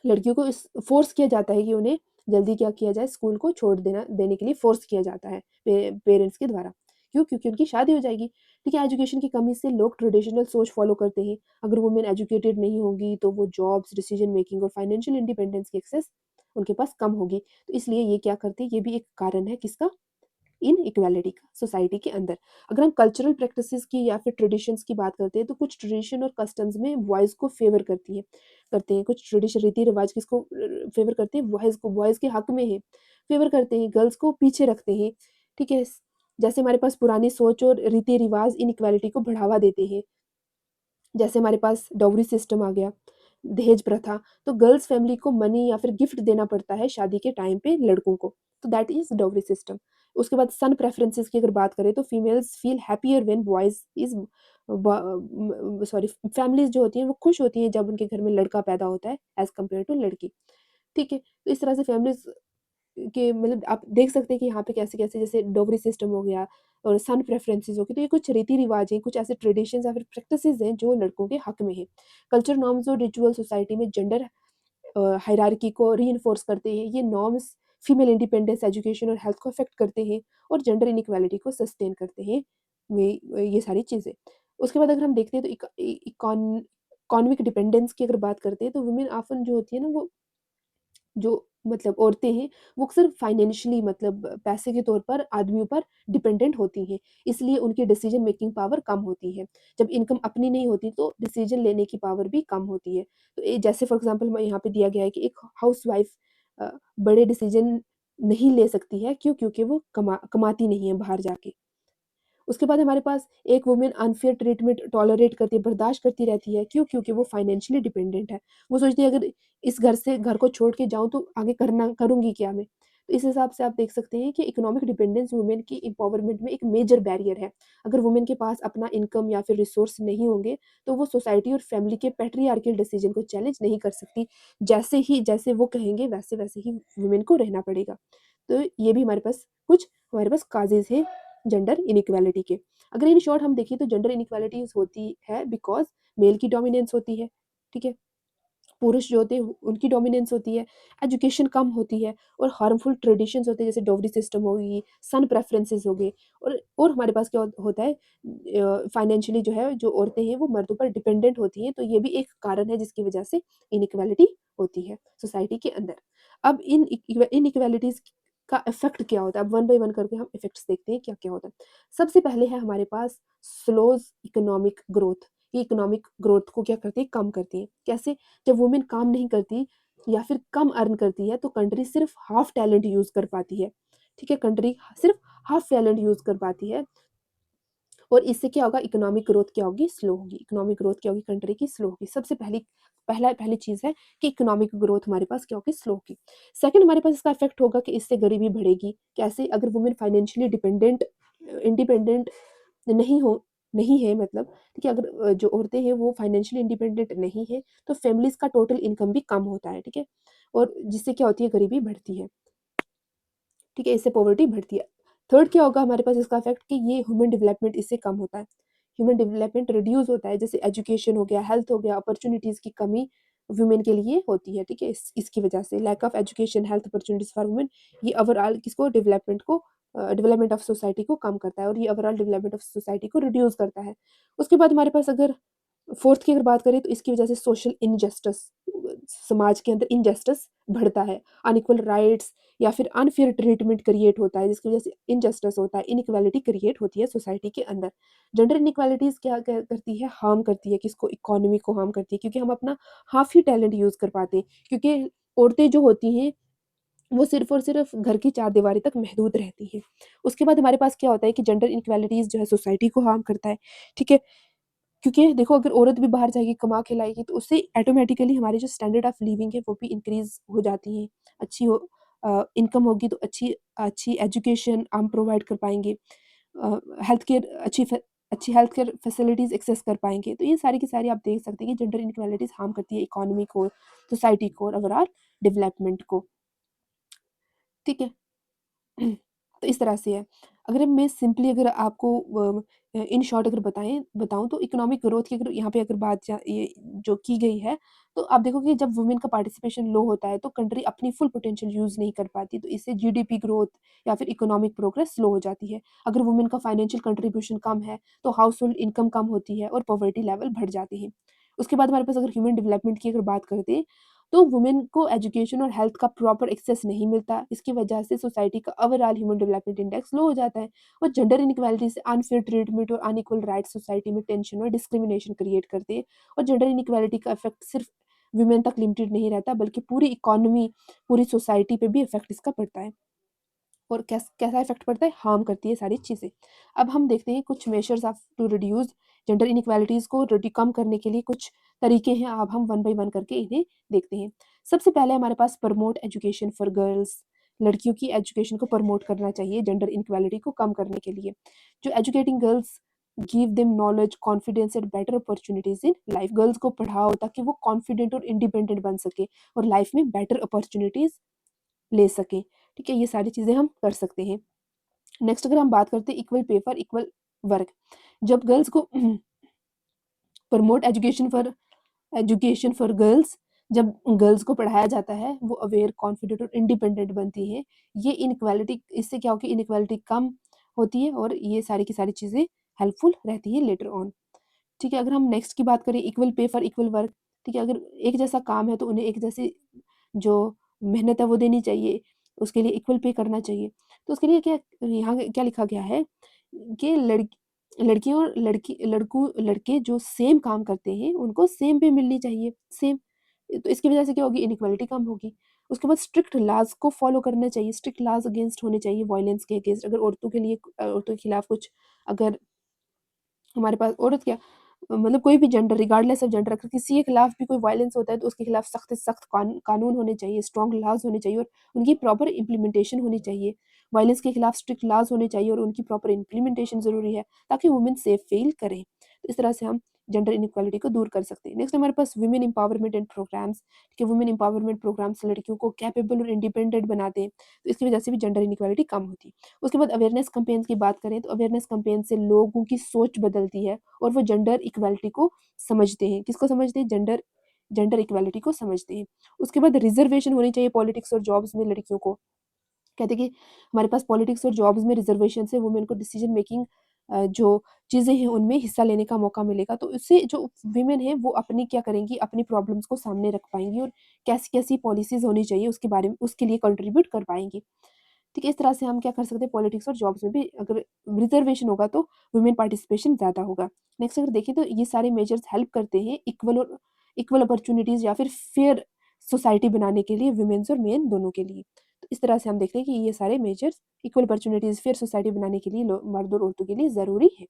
लड़कियों को इस फोर्स किया जाता है कि उन्हें जल्दी क्या किया जाए, स्कूल को छोड़ देने के लिए फोर्स किया जाता है पेरेंट्स के द्वारा। क्यों? क्योंकि उनकी शादी हो जाएगी। ठीक है, एजुकेशन की कमी से लोग ट्रेडिशनल सोच फॉलो करते हैं। अगर वुमेन एजुकेटेड नहीं होगी, तो वो जॉब्स, डिसीजन मेकिंग और फाइनेंशियल इंडिपेंडेंस की एक्सेस उनके पास कम होगी। तो इसलिए ये क्या करते हैं, ये भी एक कारण है किसका? इन इक्वालिटी का सोसाइटी के अंदर। अगर हम कल्चरल प्रैक्टिसेस की या फिर ट्रेडिशंस की बात करते हैं, तो कुछ ट्रेडिशन और कस्टम्स में बॉयज़ को फेवर करते हैं। कुछ ट्रेडिशन, रीति रिवाज किसको फेवर करते हैं? बॉयज़ को, बॉयज़ के हक में है, फेवर करते हैं, गर्ल्स को पीछे रखते हैं। ठीक है, जैसे हमारे पास पुरानी सोच और रीति-रिवाज़ इनइक्वालिटी को बढ़ावा देते हैं। जैसे हमारे पास डाउरी सिस्टम आ गया, दहेज प्रथा, तो गर्ल्स फैमिली को मनी या फिर गिफ्ट देना पड़ता है शादी के टाइम पे लड़कों को, तो दैट इज़ डाउरी सिस्टम। उसके बाद सन प्रेफरेंसेस की अगर बात करें तो females feel happier when boys is sorry families जो होती हैं वो खुश होती हैं जब उनके घर में लड़का पैदा होता है एज़ कम्पेयर टू लड़की, ठीक है? तो इस तरह से फैमिलीज़ कि मतलब आप देख सकते हैं कि यहाँ पे कैसे-कैसे जैसे डोगरी सिस्टम हो गया और सन प्रेफ़रेंसेस हो गए, तो ये कुछ रीति-रिवाज हैं, कुछ ऐसे ट्रेडिशंस या फिर प्रैक्टिसेज़ हैं जो लड़कों के हक में हैं। कल्चर नॉर्म्स और रिचुअल सोसाइटी में जेंडर हायरार्की को रीइन्फोर्स करते हैं। ये नॉर्म्स फीमेल इंडिपेंडेंस, एजुकेशन और हेल्थ को अफ़ेक्ट करते हैं और जेंडर इनइक्वालिटी को सस्टेन करते हैं, ये सारी चीज़ें। उसके बाद अगर हम देखते हैं तो इकोनॉमिक डिपेंडेंस की अगर बात करते हैं तो वुमेन ऑफ़न जो होती है ना वो जो मतलब औरतें हैं, वो अक्सर फाइनेंशियली मतलब पैसे के तौर पर आदमियों पर डिपेंडेंट होती हैं, इसलिए उनकी डिसीज़न मेकिंग पावर कम होती है। जब इनकम अपनी नहीं होती तो डिसीज़न लेने की पावर भी कम होती है। तो जैसे फॉर एग्ज़ाम्पल मैं यहाँ पे दिया गया है कि एक हाउसवाइफ़ बड़े डिसीज़न नहीं ले सकती है, क्यों? क्योंकि वो कमाती नहीं है बाहर जाके। उसके बाद हमारे पास एक वुमन अनफेयर ट्रीटमेंट टॉलरेट करती है, बर्दाश्त करती रहती है। क्यों? क्योंकि वो फाइनेंशियली डिपेंडेंट है। वो सोचती है अगर इस घर को छोड़ के जाऊँ तो आगे करना करूँगी क्या मैं? तो इस हिसाब से आप देख सकते हैं कि इकोनॉमिक डिपेंडेंस वुमेन की एम्पावरमेंट में एक मेजर बैरियर है। अगर वुमेन के पास अपना इनकम या फिर रिसोर्स नहीं होंगे, तो वो सोसाइटी और फैमिली के पैट्रियार्कल डिसीजन को चैलेंज नहीं कर सकती। जैसे वो कहेंगे वैसे-वैसे ही वुमेन को रहना पड़ेगा। तो ये भी हमारे पास काज़ेज़ हैं जेंडर इनइक्वालिटी के। अगर इन शॉर्ट हम देखें तो जेंडर इनइक्वालिटीज़ होती है बिकॉज़ मेल की डोमिनेंस होती है, ठीक है? पुरुष जो होते हैं उनकी डोमिनेंस होती है, एजुकेशन कम होती है और हार्मफुल ट्रेडिशंस होते हैं जैसे डोवरी सिस्टम हो गई, सन प्रेफरेंसेस हो गए और हमारे पास क्या होता है फाइनेंशियली जो है जो औरतें हैं वो मर्दों पर डिपेंडेंट होती हैं, तो ये भी एक कारण है जिसकी वजह से इनइक्वालिटी होती है सोसाइटी के अंदर। अब इनइक्वालिटीज़ का इफ़ेक्ट क्या होता है? अब वन बाय वन करके हम इफ़ेक्ट्स देखते हैं क्या-क्या होता है। सबसे पहले है हमारे पास स्लोज़ इकोनॉमिक ग्रोथ। ये इकोनॉमिक ग्रोथ को क्या करती है? कम करती है। कैसे? जब वुमेन काम नहीं करती या फिर कम अर्न करती है तो कंट्री सिर्फ हाफ टैलेंट यूज़ कर पाती है, ठीक है? कंट्री सिर्फ हाफ टैलेंट यूज़ कर पाती है और इससे क्या होगा इकोनॉमिक ग्रोथ क्या होगी? स्लो होगी। इकोनॉमिक ग्रोथ क्या होगी? कंट्री की स्लो होगी। सबसे पहली चीज़ है कि इकोनॉमिक ग्रोथ हमारे पास क्या होगी? स्लो होगी। सेकंड हमारे पास इसका इफ़ेक्ट होगा कि इससे गरीबी बढ़ेगी। कैसे? अगर वुमेन फाइनेंशियली इंडिपेंडेंट नहीं हो नहीं है मतलब ठीक है अगर जो औरतें हैं वो फाइनेंशियली इंडिपेंडेंट नहीं है तो फैमिलीज़ का टोटल इनकम भी कम होता है, ठीक है? और जिससे क्या होती है गरीबी बढ़ती है, ठीक है? इससे पॉवर्टी बढ़ती है। थर्ड क्या होगा हमारे पास इसका इफ़ेक्ट कि ये ह्यूमन डेवलपमेंट इससे कम होता है। ह्यूमन डेवलपमेंट रिड्यूस होता है जैसे एजुकेशन हो गया, हेल्थ हो गया, अपॉर्च्युनिटीज़ की कमी वुमेन के लिए होती है, ठीक है? इसकी वजह से lack of education, health opportunities for women ये ओवरऑल किसको डेवलपमेंट ऑफ सोसाइटी को कम करता है और ये ओवरऑल डेवलपमेंट ऑफ सोसाइटी को रिड्यूस करता है। उसके बाद हमारे पास अगर फोर्थ की अगर बात करें तो इसकी वजह से सोशल इनजस्टिस समाज के अंदर इनजस्टिस बढ़ता है, अनइक्वल राइट्स या फिर अनफेयर ट्रीटमेंट क्रिएट होता है जिसकी वजह से इनजस्टिस होता है, इनइक्वालिटी क्रिएट होती है सोसाइटी के अंदर। जेंडर इनइक्वालिटीज़ क्या करती है हार्म करती है किसको इकोनॉमी को हार्म करती है क्योंकि हम अपना हाफ ही टैलेंट यूज़ कर पाते हैं क्योंकि औरतें जो होती हैं वो सिर्फ़ और सिर्फ़ घर की चारदीवारी तक महदूद रहती हैं। उसके बाद हमारे पास क्या होता है कि जेंडर इनइक्वालिटीज़ जो है सोसाइटी को हार्म करता है, ठीक है? क्योंकि देखो अगर औरत भी बाहर जाएगी, कमा के लाएगी तो उससे ऑटोमैटिकली हमारी जो स्टैंडर्ड ऑफ लिविंग है वो भी इंक्रीज़ हो जाती है। इनकम होगी तो अच्छी अच्छी एजुकेशन हम प्रोवाइड कर पाएँगे। हेल्थ केयर अच्छी हेल्थ केयर फैसिलिटीज़ एक्सेस कर पाएँगे। तो ये सारी की सारी आप देख सकते हैं कि जेंडर इनइक्वालिटीज़ हार्म करती है इकोनॉमी को, सोसाइटी को और ओवरऑल डेवलपमेंट को। ठीक है? तो इस तरह से है। अगर मैं सिंपली अगर आपको इन शॉर्ट अगर बताऊँ तो इकोनॉमिक ग्रोथ की अगर यहाँ पे अगर बात ये जो की गई है, तो आप देखोगे जब वुमेन का पार्टिसिपेशन लो होता है, तो कंट्री अपनी फुल पोटेंशियल यूज़ नहीं कर पाती, तो इससे जीडीपी ग्रोथ या फिर इकोनॉमिक प्रोग्रेस स्लो हो जाती है। अगर वुमेन का फाइनेंशियल कंट्रीब्यूशन कम है, तो हाउसहोल्ड इनकम कम होती है और पॉवर्टी लेवल बढ़ जाते हैं। उसके बाद हमारे पास अगर ह्यूमन डेवलपमेंट की अगर बात करते हैं, तो वुमेन को एजुकेशन और हेल्थ का प्रॉपर एक्सेस नहीं मिलता। इसकी वजह से सोसाइटी का ओवरऑल ह्यूमन डेवलपमेंट इंडेक्स लो हो जाता है और जेंडर इनइक्वालिटी से अनफेयर ट्रीटमेंट और अनइक्वल राइट्स सोसाइटी में टेंशन और डिस्क्रिमिनेशन क्रिएट करते हैं और जेंडर इनइक्वालिटी का इफेक्ट सिर्फ वुमेन तक लिमिटेड नहीं रहता बल्कि पूरी इकोनॉमी, पूरी सोसाइटी पे भी इफेक्ट इसका पड़ता है। और कैसा इफ़ेक्ट पड़ता है? हार्म करती है सारी चीज़ें। अब हम देखते हैं कुछ measures of to reduce gender inequalities को कम करने के लिए कुछ तरीके हैं। अब हम वन बाय वन करके इन्हें देखते हैं। सबसे पहले हमारे पास प्रमोट एजुकेशन फॉर गर्ल्स, लड़कियों की एजुकेशन को प्रमोट करना चाहिए जेंडर इनइक्वालिटी को कम करने के लिए। जो educating girls give them knowledge, confidence and better opportunities in life. Girls को पढ़ाओ ताकि वो कॉन्फिडेंट और इंडिपेंडेंट बन सके और लाइफ में बेटर अपॉर्चुनिटीज़ ले सकें। ठीक है? ये सारी चीज़ें हम कर सकते हैं। नेक्स्ट अगर हम बात करते हैं equal pay for equal work, जब गर्ल्स को प्रमोट एजुकेशन फॉर गर्ल्स, जब गर्ल्स को पढ़ाया जाता है वो अवेयर, कॉन्फिडेंट और इंडिपेंडेंट बनती हैं। ये इनइक्वालिटी, इससे क्या होगी, इनइक्वालिटी कम होती है और ये सारी की सारी चीज़ें हेल्पफुल रहती है लेटर ऑन। ठीक है? अगर हम नेक्स्ट की बात करें equal pay for equal work, ठीक है? अगर एक जैसा काम है तो उन्हें एक जैसी जो मेहनत है वो देनी चाहिए, उसके लिए इक्वल पे करना चाहिए। तो उसके लिए क्या यहाँ क्या लिखा गया है कि लड़कियों और लड़के जो सेम काम करते हैं उनको सेम पे मिलनी चाहिए, सेम। तो इसकी वजह से क्या होगी, इनइक्वालिटी कम होगी। उसके बाद स्ट्रिक्ट लॉज़ को फॉलो करना चाहिए, स्ट्रिक्ट लॉज़ अगेंस्ट होने चाहिए, वायलेंस के अगेंस्ट। अगर औरतों के लिए औरतों के खिलाफ कुछ, अगर हमारे पास औरत क्या, मतलब कोई भी जेंडर, रिगार्डलेस ऑफ जेंडर, अगर किसी के खिलाफ भी कोई वायलेंस होता है तो उसके खिलाफ सख्त से सख्त कानून होने चाहिए, स्ट्रॉन्ग लॉज होने चाहिए और उनकी प्रॉपर इम्प्लीमेंटेशन होनी चाहिए। वायलेंस के खिलाफ स्ट्रिक्ट लॉज होने चाहिए और उनकी प्रॉपर इम्प्लीमेंटेशन ज़रूरी है ताकि वुमेन सेफ फील करें। तो इस तरह से हम जेंडर इनइक्वालिटी को दूर कर सकते हैं। नेक्स्ट हमारे पास वुमेन एम्पावरमेंट एंड प्रोग्राम्स, कि वुमेन एम्पावरमेंट प्रोग्राम्स लड़कियों को कैपेबल और इंडिपेंडेंट बनाते हैं, तो इसकी वजह से भी जेंडर इनइक्वालिटी कम होती है। उसके बाद अवेयरनेस कैंपेन्स की बात करें तो अवेयरनेस कैंपेन से लोगों की सोच बदलती है और वो जेंडर इक्वालिटी को समझते हैं। किसको समझते हैं? जेंडर जेंडर इक्वालिटी को समझते हैं। उसके बाद रिजर्वेशन होनी चाहिए पॉलिटिक्स और जॉब्स में लड़कियों को। कहते हैं कि हमारे पास पॉलिटिक्स और जॉब्स में रिजर्वेशन से वुमेन को डिसीजन मेकिंग जो चीज़ें हैं उनमें हिस्सा लेने का मौका मिलेगा। तो इससे जो वुमेन है वो अपनी क्या करेंगी, अपनी प्रॉब्लम्स को सामने रख पाएँगी और कैसी-कैसी पॉलिसीज़ होनी चाहिए उसके बारे में, उसके लिए कंट्रीब्यूट कर पाएँगी। ठीक है? इस तरह से हम क्या कर सकते हैं, पॉलिटिक्स और जॉब्स में भी अगर रिजर्वेशन होगा तो वुमेन पार्टिसिपेशन ज़्यादा होगा। नेक्स्ट अगर देखें तो ये सारे मेजर्स हेल्प करते हैं इक्वल अपॉर्च्युनिटीज़ या फिर फेयर सोसाइटी बनाने के लिए वुमेन्स और मेन दोनों के लिए। तो इस तरह से हम देखते हैं कि ये सारे measures equal opportunities, fair society बनाने के लिए मर्द और औरतों के लिए ज़रूरी है।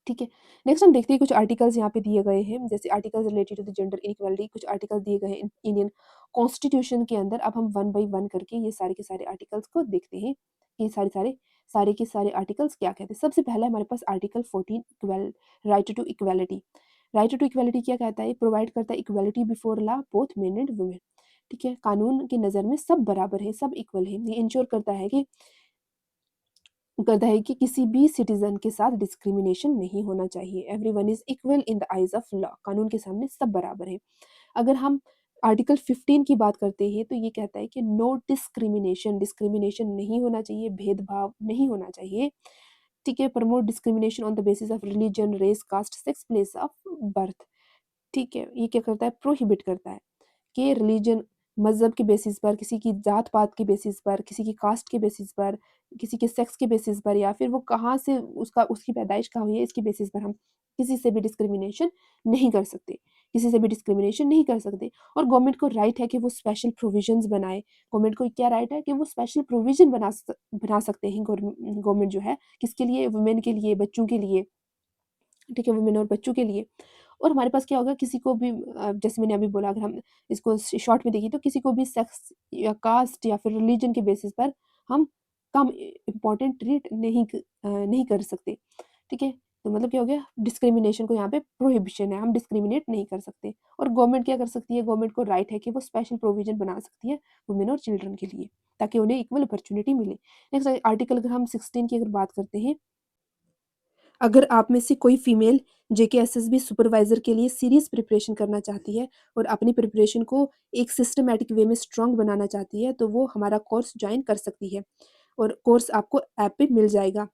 ठीक है। नेक्स्ट हम देखते हैं कुछ आर्टिकल्स यहाँ पे दिए गए हैं, जैसे articles related to the gender inequality, कुछ आर्टिकल्स दिए गए हैं इंडियन कॉन्स्टिट्यूशन के अंदर। अब हम वन बाय वन करके ये सारे के सारे आर्टिकल्स को देखते हैं कि सारे के सारे आर्टिकल्स क्या कहते हैं। सबसे पहला हमारे पास article 14 equal right to equality. Right to equality क्या कहता है? प्रोवाइड करता है equality before law both men and women. ठीक है, कानून की नज़र में सब बराबर है, सब इक्वल है। ये इंश्योर करता है कि किसी भी सिटीजन के साथ डिस्क्रिमिनेशन नहीं होना चाहिए। Everyone is equal in the eyes of law. कानून के सामने सब बराबर हैं। अगर हम आर्टिकल 15 की बात करते हैं तो ये कहता है कि नो डिस्क्रिमिनेशन, डिस्क्रिमिनेशन नहीं होना चाहिए, भेदभाव नहीं होना चाहिए। ठीक है, promote discrimination on the basis of religion, race, caste, sex, place of birth. ठीक है, ये क्या करता है? प्रोहिबिट करता है कि रिलीजन, मज़हब के बेसिस पर, किसी की जात-पात के बेसिस पर, किसी की कास्ट के बेसिस पर, किसी के सेक्स के बेसिस पर या फिर वो कहाँ से उसकी पैदाइश कहाँ हुई है इसके बेसिस पर हम किसी से भी डिस्क्रिमिनेशन नहीं कर सकते। किसी से भी डिस्क्रिमिनेशन नहीं कर सकते और गवर्नमेंट को राइट है कि वो स्पेशल प्रोविजंस बनाए। गवर्नमेंट को क्या राइट है कि वो स्पेशल प्रोविजन बना सकते हैं गवर्नमेंट जो है, किसके लिए? वुमेन के लिए, बच्चों के लिए। ठीक है, वुमेन और बच्चों के लिए। और हमारे पास क्या होगा, किसी को भी जैसे मैंने अभी बोला, अगर हम इसको शॉर्ट में देखें तो किसी को भी सेक्स या कास्ट या फिर रिलीजन के बेसिस पर हम कम इम्पोर्टेंट ट्रीट नहीं कर सकते। ठीक है, तो मतलब क्या हो गया, डिस्क्रिमिनेशन को यहाँ पे प्रोहिबिशन है, हम डिस्क्रिमिनेट नहीं कर सकते। और गवर्नमेंट क्या कर सकती है? गवर्नमेंट को राइट है कि वो स्पेशल प्रोविजन बना सकती है वुमेन और चिल्ड्रन के लिए ताकि उन्हें इक्वल अपॉर्चुनिटी मिले। नेक्स्ट आर्टिकल अगर हम 16 की अगर बात करते हैं, अगर आप में से कोई फीमेल जेकेएसएसबी सुपरवाइज़र के लिए सीरियस प्रिपरेशन करना चाहती है और अपनी प्रिपरेशन को एक सिस्टमैटिक वे में स्ट्रॉन्ग बनाना चाहती है, तो वो हमारा कोर्स जॉइन कर सकती है और कोर्स आपको ऐप पे मिल जाएगा।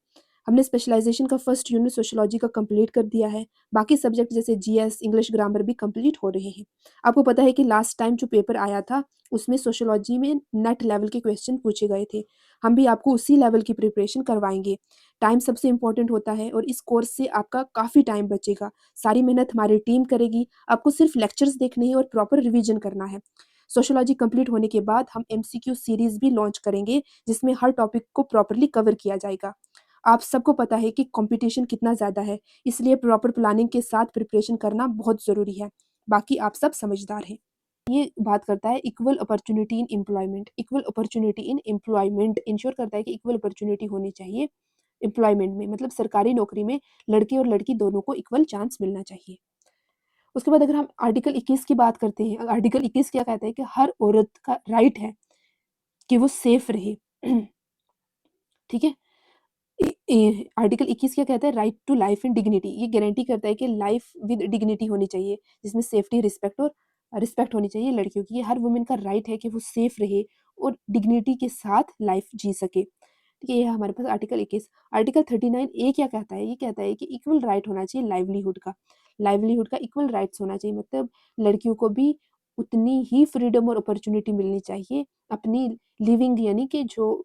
हमने स्पेशलाइज़ेशन का फर्स्ट यूनिट सोशियोलॉजी का कंप्लीट कर दिया है। बाकी सब्जेक्ट जैसे जीएस, इंग्लिश, ग्रामर भी कंप्लीट हो रहे हैं। आपको पता है कि लास्ट टाइम जो पेपर आया था, उसमें सोशियोलॉजी में नेट लेवल के क्वेश्चन पूछे गए थे। हम भी आपको उसी लेवल की प्रिपरेशन करवाएँगे। टाइम सबसे इम्पोर्टेंट होता है और इस कोर्स से आपका काफ़ी टाइम बचेगा। सारी मेहनत हमारी टीम करेगी, आपको सिर्फ लेक्चर्स देखने हैं और प्रॉपर रिवीजन करना है। सोशियोलॉजी कंप्लीट होने के बाद हम एमसीक्यू सीरीज़ भी लॉन्च करेंगे, जिसमें हर टॉपिक को प्रॉपर्ली कवर किया जाएगा। आप सबको पता है कि कॉम्पिटिशन कितना ज़्यादा है, इसलिए प्रॉपर प्लानिंग के साथ प्रिपरेशन करना बहुत ज़रूरी है। बाकी आप सब समझदार हैं। ये बात करता है equal opportunity in employment. Equal opportunity in employment ensure करता है कि इक्वल अपॉर्च्युनिटी होनी चाहिए एम्प्लॉयमेंट में, मतलब सरकारी नौकरी में लड़के और लड़की दोनों को इक्वल चांस मिलना चाहिए। उसके बाद अगर हम आर्टिकल 21 की बात करते हैं, आर्टिकल 21 क्या कहता है कि हर औरत का राइट है कि वो सेफ रहे। ठीक है? आर्टिकल 21 क्या कहता है, right to life and dignity. ये गारंटी करता है कि लाइफ विद डिग्निटी होनी चाहिए, जिसमें सेफ्टी, रिस्पेक्ट और रिस्पेक्ट होनी चाहिए लड़कियों की। ये हर वुमेन का राइट है कि वो सेफ रहे और डिग्निटी के साथ लाइफ जी सके। ठीक है, ये है हमारे पास आर्टिकल 21। आर्टिकल 39 ए क्या कहता है, ये कहता है कि इक्वल राइट होना चाहिए लाइवलीहुड का। लाइवलीहुड का इक्वल राइट्स होना चाहिए, मतलब लड़कियों को भी उतनी ही फ्रीडम और अपॉर्चुनिटी मिलनी चाहिए अपनी लिविंग, यानी कि जो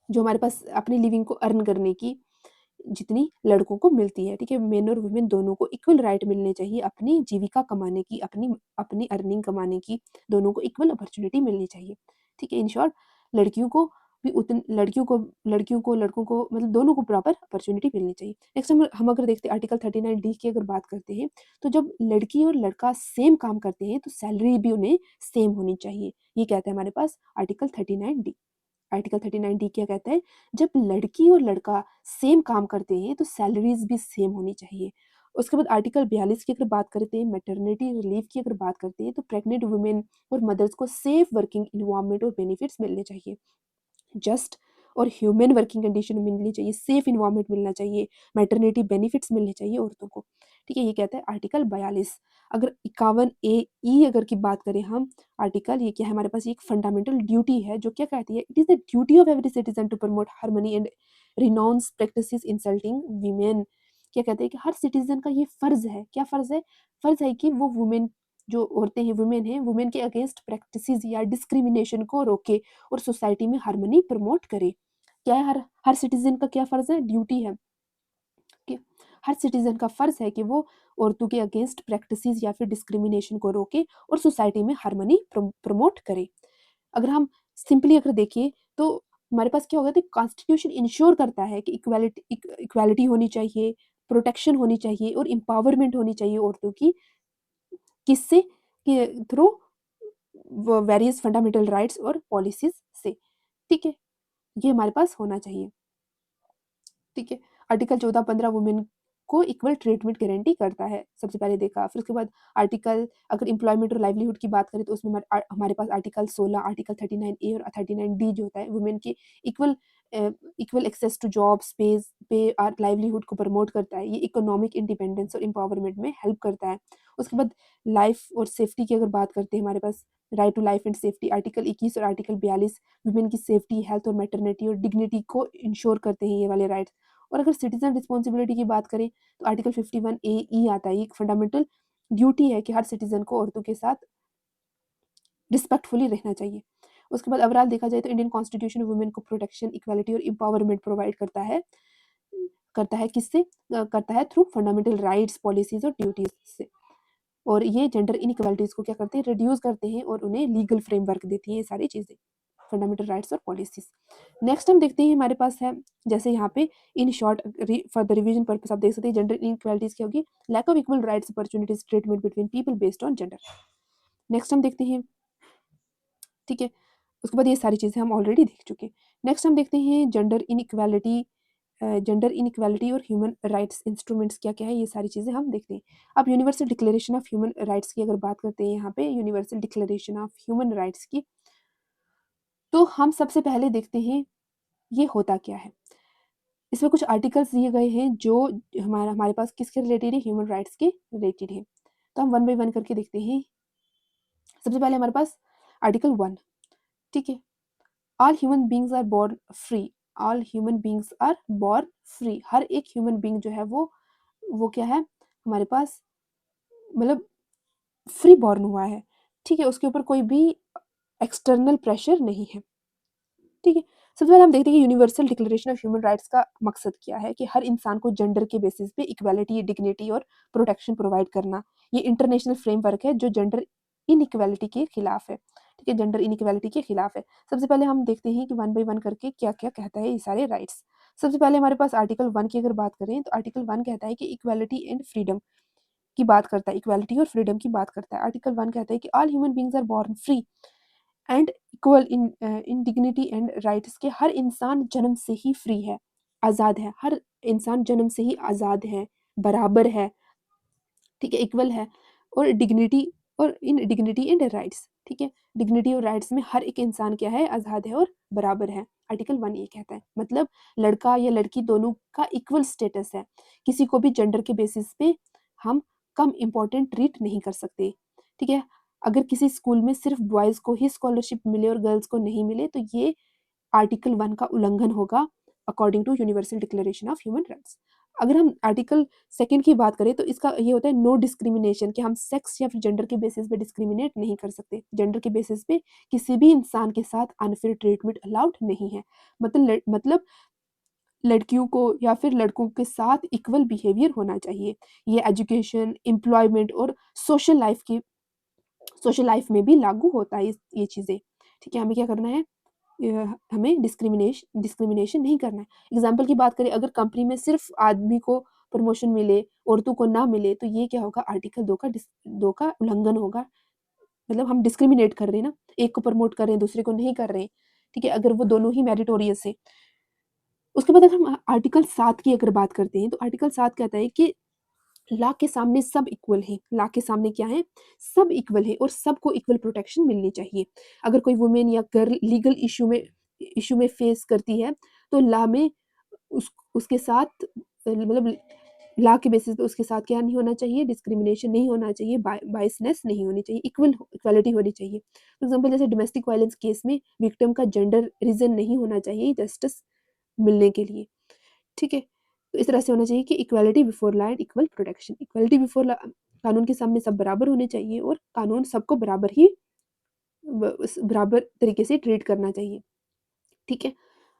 हमारे पास अपनी लिविंग को अर्न करने की जितनी लड़कों को मिलती है। ठीक है, मेन और वुमेन दोनों को इक्वल राइट मिलने चाहिए अपनी जीविका कमाने की, अपनी अपनी अर्निंग कमाने की, दोनों को इक्वल अपॉर्चुनिटी मिलनी चाहिए। ठीक है, इन शॉर्ट लड़कियों को भी उतन लड़कियों को लड़कों को, मतलब दोनों को प्रॉपर अपॉर्चुनिटी मिलनी चाहिए। नेक्स्ट हम अगर देखते हैं आर्टिकल 39 डी की अगर बात करते हैं, तो जब लड़की और लड़का सेम काम करते हैं तो सैलरी भी उन्हें सेम होनी चाहिए। ये कहता है हमारे पास आर्टिकल 39 डी। आर्टिकल 39 डी क्या कहता है, जब लड़की और लड़का सेम काम करते हैं तो सैलरीज भी सेम होनी चाहिए। उसके बाद आर्टिकल 42 की अगर बात करते हैं, मैटरनिटी रिलीफ की अगर बात करते हैं, तो प्रेग्नेंट वुमेन और मदर्स को सेफ वर्किंग इन्वायरमेंट और बेनिफिट्स मिलने चाहिए। जस्ट और ह्यूमन वर्किंग कंडीशन मिलनी चाहिए, सेफ इन्वायरमेंट मिलना चाहिए, मैटरनिटी बेनिफिट्स मिलने चाहिए औरतों को। ठीक है, ये कहता है आर्टिकल 42। अगर 51 ए ई अगर की बात करें हम, आर्टिकल ये क्या है हमारे पास, एक फंडामेंटल ड्यूटी है जो क्या कहती है, it is the duty of every citizen to promote harmony and renounce practices insulting women. क्या कहते हैं कि हर सिटीजन का ये फर्ज है, क्या फर्ज है, फर्ज है कि वो वुमेन, जो औरतें हैं, वुमेन हैं, वुमेन के अगेंस्ट प्रैक्टिसेस या डिस्क्रिमिनेशन को रोके और सोसाइटी में हार्मनी प्रमोट करे। क्या है, हर हर सिटीजन का क्या फर्ज है, ड्यूटी है कि हर सिटीजन का फर्ज है कि वो औरतों के अगेंस्ट प्रैक्टिसेस या फिर डिस्क्रिमिनेशन को रोके और सोसाइटी में हार्मनी प्रमोट करे। अगर हम सिंपली अगर देखिए तो हमारे पास क्या होगा, तो कॉन्स्टिट्यूशन इंश्योर करता है कि इक्वालिटी होनी चाहिए, प्रोटेक्शन होनी चाहिए और एम्पावरमेंट होनी चाहिए औरतों की, किससे, कि थ्रू वेरियस फंडामेंटल राइट्स और पॉलिसीज से। ठीक है, ये हमारे पास होना चाहिए। ठीक है, आर्टिकल 14-15 वुमेन को इक्वल ट्रीटमेंट गारंटी करता है, सबसे पहले देखा। फिर उसके बाद आर्टिकल, अगर एम्प्लॉयमेंट और लाइवलीहुड की बात करें तो उसमें हमारे पास आर्टिकल 16, आर्टिकल 39 ए और 39 डी जो होता है, वुमेन के equal equal access to job, space, pay और लाइवलीहुड को प्रमोट करता है। ये इकोनॉमिक इंडिपेंडेंस और एम्पावरमेंट में हेल्प करता है। उसके बाद लाइफ और सेफ्टी की अगर बात करते हैं, हमारे पास right to life and safety, article 21 और आर्टिकल 42 वुमेन की सेफ्टी, हेल्थ और मैटरनिटी और डिग्निटी को इंश्योर करते हैं, ये वाले राइट्स। और अगर सिटीजन रिस्पॉन्सिबिलिटी की बात करें तो आर्टिकल 51 ए ई आता है, एक फंडामेंटल ड्यूटी है कि हर सिटीजन को औरतों के साथ रिस्पेक्टफुली रहना चाहिए। उसके बाद ओवरऑल देखा जाए तो इंडियन कॉन्स्टिट्यूशन वुमेन को प्रोटेक्शन, इक्वालिटी और एम्पावरमेंट प्रोवाइड करता है किससे, करता है थ्रू फंडामेंटल राइट्स, पॉलिसीज और ड्यूटीज से। और ये जेंडर इनइक्वालिटीज को क्या करते हैं, रिड्यूस करते हैं और उन्हें लीगल फ्रेमवर्क देती हैं, ये सारी चीज़ें, फंडामेंटल राइट्स और पॉलिसीज। नेक्स्ट हम देखते हैं हमारे पास है, जैसे यहाँ पे in short for the revision purpose आप देख सकते हैं, जेंडर इनइक्वालिटीज क्या होगी, lack of equal rights opportunities treatment between people based on gender. Next हम देखते हैं, ठीक है, उसके बाद ये सारी चीज़ें हम ऑलरेडी देख चुके हैं। नेक्स्ट हम देखते हैं जेंडर इनइक्वालिटी और ह्यूमन राइट्स इंस्ट्रूमेंट्स क्या क्या है, ये सारी चीज़ें हम देखते हैं। अब universal declaration of human rights की अगर बात करते हैं, यहाँ पे universal declaration of human rights की, तो हम सबसे पहले देखते हैं ये होता क्या है। इसमें कुछ आर्टिकल्स दिए गए हैं जो हमारे पास किसके रिलेटेड है, ह्यूमन राइट्स के रिलेटेड है। तो हम वन बाई वन करके देखते हैं। सबसे पहले हमारे पास आर्टिकल 1, ठीक है, all human beings are born free, all human beings are born free, हर एक ह्यूमन बींग जो है वो क्या है हमारे पास, मतलब फ्री बॉर्न हुआ है। ठीक है, उसके ऊपर कोई भी एक्सटर्नल प्रेशर नहीं है। ठीक है, सबसे पहले हम देखते हैं कि universal declaration of human rights का मकसद क्या है, कि हर इंसान को जेंडर के बेसिस पे इक्वालिटी, डिग्निटी और प्रोटेक्शन प्रोवाइड करना। ये इंटरनेशनल फ्रेमवर्क है जो जेंडर इनइक्वालिटी के खिलाफ है, ठीक है, जेंडर इनइक्वालिटी के खिलाफ है। सबसे पहले हम देखते हैं कि वन बाय वन करके क्या-क्या कहता है ये सारे राइट्स। सबसे पहले हमारे पास आर्टिकल 1 की अगर बात करें तो आर्टिकल 1 कहता है कि इक्वालिटी एंड फ्रीडम की बात करता है, इक्वालिटी और फ्रीडम की बात करता है। आर्टिकल 1 कहता है कि all human beings are born free and equal in dignity and rights, के हर इंसान जन्म से ही फ्री है, आज़ाद है, हर इंसान जन्म से ही आज़ाद है, बराबर है, ठीक है, इक्वल है और डिग्निटी और इन डिग्निटी एंड राइट्स, ठीक है, डिग्निटी और राइट्स में हर एक इंसान क्या है, आज़ाद है और बराबर है। आर्टिकल 1 ये कहता है, मतलब लड़का या लड़की दोनों का इक्वल स्टेटस है, किसी को भी जेंडर के बेसिस पे हम कम इम्पोर्टेंट ट्रीट नहीं कर सकते, ठीक है। अगर किसी स्कूल में सिर्फ बॉयज़ को ही स्कॉलरशिप मिले और गर्ल्स को नहीं मिले तो ये आर्टिकल 1 का उल्लंघन होगा according to universal declaration of human rights. अगर हम आर्टिकल 2 की बात करें तो इसका ये होता है नो डिस्क्रिमिनेशन, कि हम सेक्स या फिर जेंडर के बेसिस पे डिस्क्रिमिनेट नहीं कर सकते। जेंडर के बेसिस पे किसी भी इंसान के साथ अनफेयर ट्रीटमेंट अलाउड नहीं है। मतलब लड़कियों को या फिर लड़कों के साथ इक्वल बिहेवियर होना चाहिए। ये एजुकेशन, एम्प्लॉयमेंट और सोशल लाइफ में भी लागू होता है ये चीज़ें। ठीक है, हमें क्या करना है, हमें डिस्क्रिमिनेशन नहीं करना है। एग्जाम्पल की बात करें, अगर कंपनी में सिर्फ आदमी को प्रमोशन मिले, औरतों को ना मिले, तो ये क्या होगा, आर्टिकल 2 का उल्लंघन होगा। मतलब हम डिस्क्रिमिनेट कर रहे हैं ना, एक को प्रमोट कर रहे हैं, दूसरे को नहीं कर रहे हैं, ठीक है, अगर वो दोनों ही मेरिटोरियस है। उसके बाद अगर हम आर्टिकल 7 की अगर बात करते हैं तो आर्टिकल 7 कहता है कि लॉ के सामने सब इक्वल हैं। लॉ के सामने क्या है, सब इक्वल है और सबको इक्वल प्रोटेक्शन मिलनी चाहिए। अगर कोई वुमेन या गर्ल लीगल इशू में फेस करती है तो लॉ में उसके साथ मतलब लॉ के बेसिस पे उसके साथ क्या नहीं होना चाहिए, डिस्क्रिमिनेशन नहीं होना चाहिए, बायसनेस नहीं होनी चाहिए, इक्वालिटी होनी चाहिए। फॉर एग्जाम्पल जैसे डोमेस्टिक वायलेंस केस में विक्टिम का जेंडर रीजन नहीं होना चाहिए जस्टिस मिलने के लिए, ठीक है। तो इस तरह से होना चाहिए कि equality before law and equal protection, equality before law, कानून के सामने सब बराबर होने चाहिए और कानून सबको बराबर तरीके से ट्रीट करना चाहिए, ठीक है।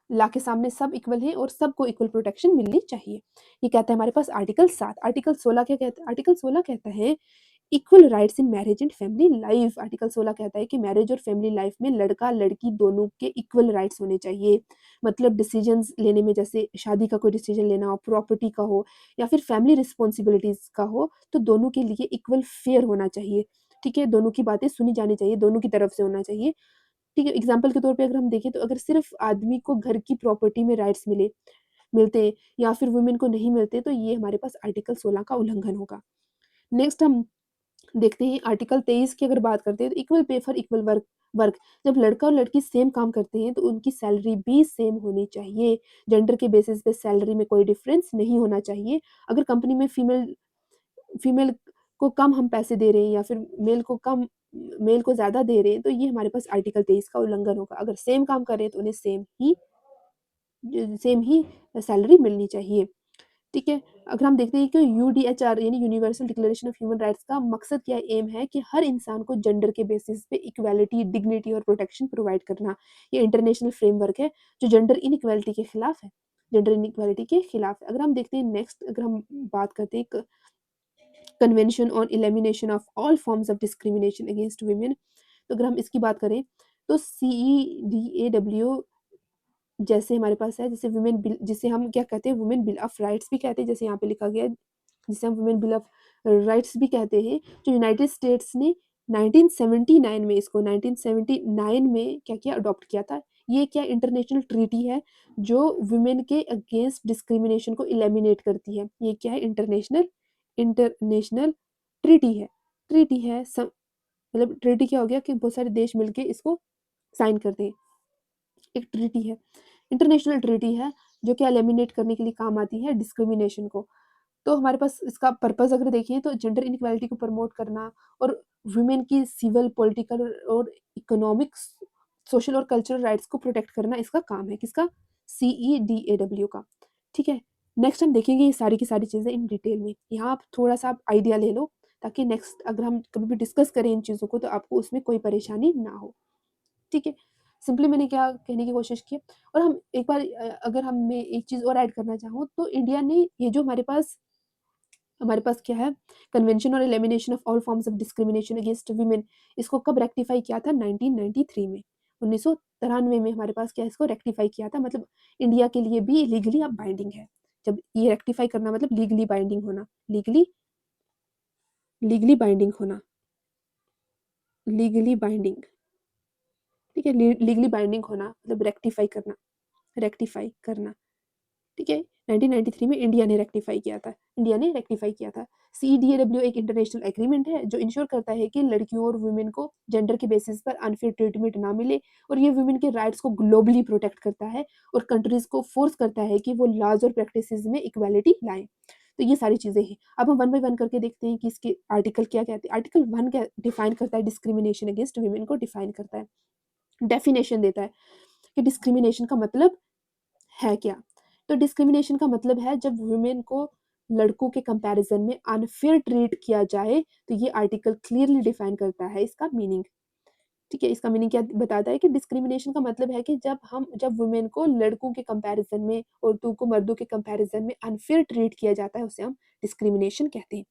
लॉ के सामने सब इक्वल हैं और सबको इक्वल प्रोटेक्शन मिलनी चाहिए। ये कहता है हमारे पास आर्टिकल 7। आर्टिकल 16 क्या कहता है, आर्टिकल 16 कहता है equal rights in marriage and family life. Article 16 कहता है कि मैरिज और फैमिली लाइफ में लड़का लड़की दोनों के इक्वल राइट्स होने चाहिए। मतलब डिसीजंस लेने में, जैसे शादी का कोई डिसीजन लेना हो, प्रॉपर्टी का हो या फिर फैमिली रिस्पॉन्सिबिलिटीज का हो, तो दोनों के लिए इक्वल फेयर होना चाहिए, ठीक है, दोनों की बातें सुनी जानी चाहिए, दोनों की तरफ से होना चाहिए, ठीक है। एग्जाम्पल के तौर पे अगर हम देखें तो अगर सिर्फ आदमी को घर की प्रॉपर्टी में राइट्स मिलते या फिर वुमेन को नहीं मिलते तो ये हमारे पास आर्टिकल 16 का उल्लंघन होगा। नेक्स्ट हम देखते हैं आर्टिकल 23 की अगर बात करते हैं तो equal pay for equal work. जब लड़का और लड़की सेम काम करते हैं तो उनकी सैलरी भी सेम होनी चाहिए। जेंडर के बेसिस पे सैलरी में कोई डिफरेंस नहीं होना चाहिए। अगर कंपनी में फीमेल को कम हम पैसे दे रहे हैं या फिर मेल को ज़्यादा दे रहे हैं तो ये हमारे पास आर्टिकल 23 का उल्लंघन होगा। अगर सेम काम कर रहे हैं तो उन्हें सेम ही सैलरी मिलनी चाहिए, ठीक है। अगर हम देखते हैं कि यूडीएचआर यानी universal declaration of human rights का मकसद क्या एम है कि हर इंसान को जेंडर के बेसिस पे इक्वालिटी, डिग्निटी और प्रोटेक्शन प्रोवाइड करना। ये इंटरनेशनल फ्रेमवर्क है जो जेंडर इनइक्वालिटी के खिलाफ है, जेंडर इनइक्वालिटी के खिलाफ है। अगर हम देखते हैं नेक्स्ट, अगर हम बात करते हैं convention on elimination of all forms of discrimination against women, तो अगर हम इसकी बात करें तो CEDAW जैसे हमारे पास है, जैसे वुमेन बिल, जिसे हम क्या कहते हैं, वुमेन बिल ऑफ राइट्स भी कहते हैं, जैसे यहाँ पे लिखा गया है, जिसे हम वुमेन बिल ऑफ राइट्स भी कहते हैं, जो यूनाइटेड स्टेट्स ने 1979 में, इसको 1979 में क्या किया, अडॉप्ट किया था। ये क्या इंटरनेशनल ट्रीटी है जो वुमेन के अगेंस्ट डिस्क्रिमिनेशन को एलिमिनेट करती है। ये क्या है, इंटरनेशनल ट्रीटी है मतलब ट्रीटी क्या हो गया कि बहुत सारे देश मिलके इसको साइन करते हैं। एक ट्रीटी है, इंटरनेशनल ट्रीटी है जो कि एलिमिनेट करने के लिए काम आती है डिस्क्रिमिनेशन को। तो हमारे पास इसका पर्पस अगर देखें तो जेंडर इनइक्वालिटी को प्रमोट करना और वुमेन की सिविल, पॉलिटिकल और इकोनॉमिक, सोशल और कल्चरल राइट्स को प्रोटेक्ट करना इसका काम है, किसका, CEDAW का, ठीक है। नेक्स्ट हम देखेंगे ये सारी की सारी चीज़ें इन डिटेल में। यहाँ आप थोड़ा सा आप आइडिया ले लो ताकि नेक्स्ट अगर हम कभी भी डिस्कस करें इन चीज़ों को तो आपको उसमें कोई परेशानी ना हो, ठीक है। सिंपली मैंने क्या कहने की कोशिश की। और हम एक बार अगर हम मैं एक चीज़ और ऐड करना चाहूँ तो इंडिया ने ये जो हमारे पास हमारे पास क्या है, कन्वेंशन और elimination of all forms of discrimination against women, इसको कब रेक्टिफाई किया था, 1993 में, 1993 में हमारे पास क्या है, इसको रेक्टिफाई किया था, मतलब इंडिया के लिए भी लीगली अब बाइंडिंग है। जब ये रेक्टिफाई करना मतलब लीगली बाइंडिंग होना, लीगली बाइंडिंग होना, लीगली बाइंडिंग, ठीक है, लीगली बाइंडिंग होना मतलब रेक्टिफाई करना, रेक्टिफाई करना, ठीक है। 1993 में इंडिया ने रेक्टिफाई किया था, इंडिया ने रेक्टिफाई किया था। CEDAW एक इंटरनेशनल एग्रीमेंट है जो इंश्योर करता है कि लड़कियों और वुमेन को जेंडर के बेसिस पर अनफेयर ट्रीटमेंट ना मिले, और ये वुमेन के राइट्स को ग्लोबली प्रोटेक्ट करता है और कंट्रीज को फोर्स करता है कि वो लॉज और प्रैक्टिसेस में इक्वालिटी लाएं। तो ये सारी चीजें हैं। अब हम वन बाय वन करके देखते हैं कि इसके आर्टिकल क्या कहते हैं। आर्टिकल 1 क्या डिफाइन करता है, डिस्क्रिमिनेशन अगेंस्ट वुमेन को डिफाइन करता है, डेफिनेशन देता है कि डिस्क्रिमिनेशन का मतलब है क्या। तो डिस्क्रिमिनेशन का मतलब है जब वुमेन को लड़कों के कंपैरिजन में अनफेयर ट्रीट किया जाए, तो ये आर्टिकल क्लियरली डिफाइन करता है इसका मीनिंग, ठीक है। इसका मीनिंग क्या बताता है कि डिस्क्रिमिनेशन का मतलब है कि जब वुमेन को लड़कों के कंपैरिजन में, औरतों को मर्दों के कंपैरिजन में अनफेयर ट्रीट किया जाता है, उसे हम डिस्क्रिमिनेशन कहते हैं।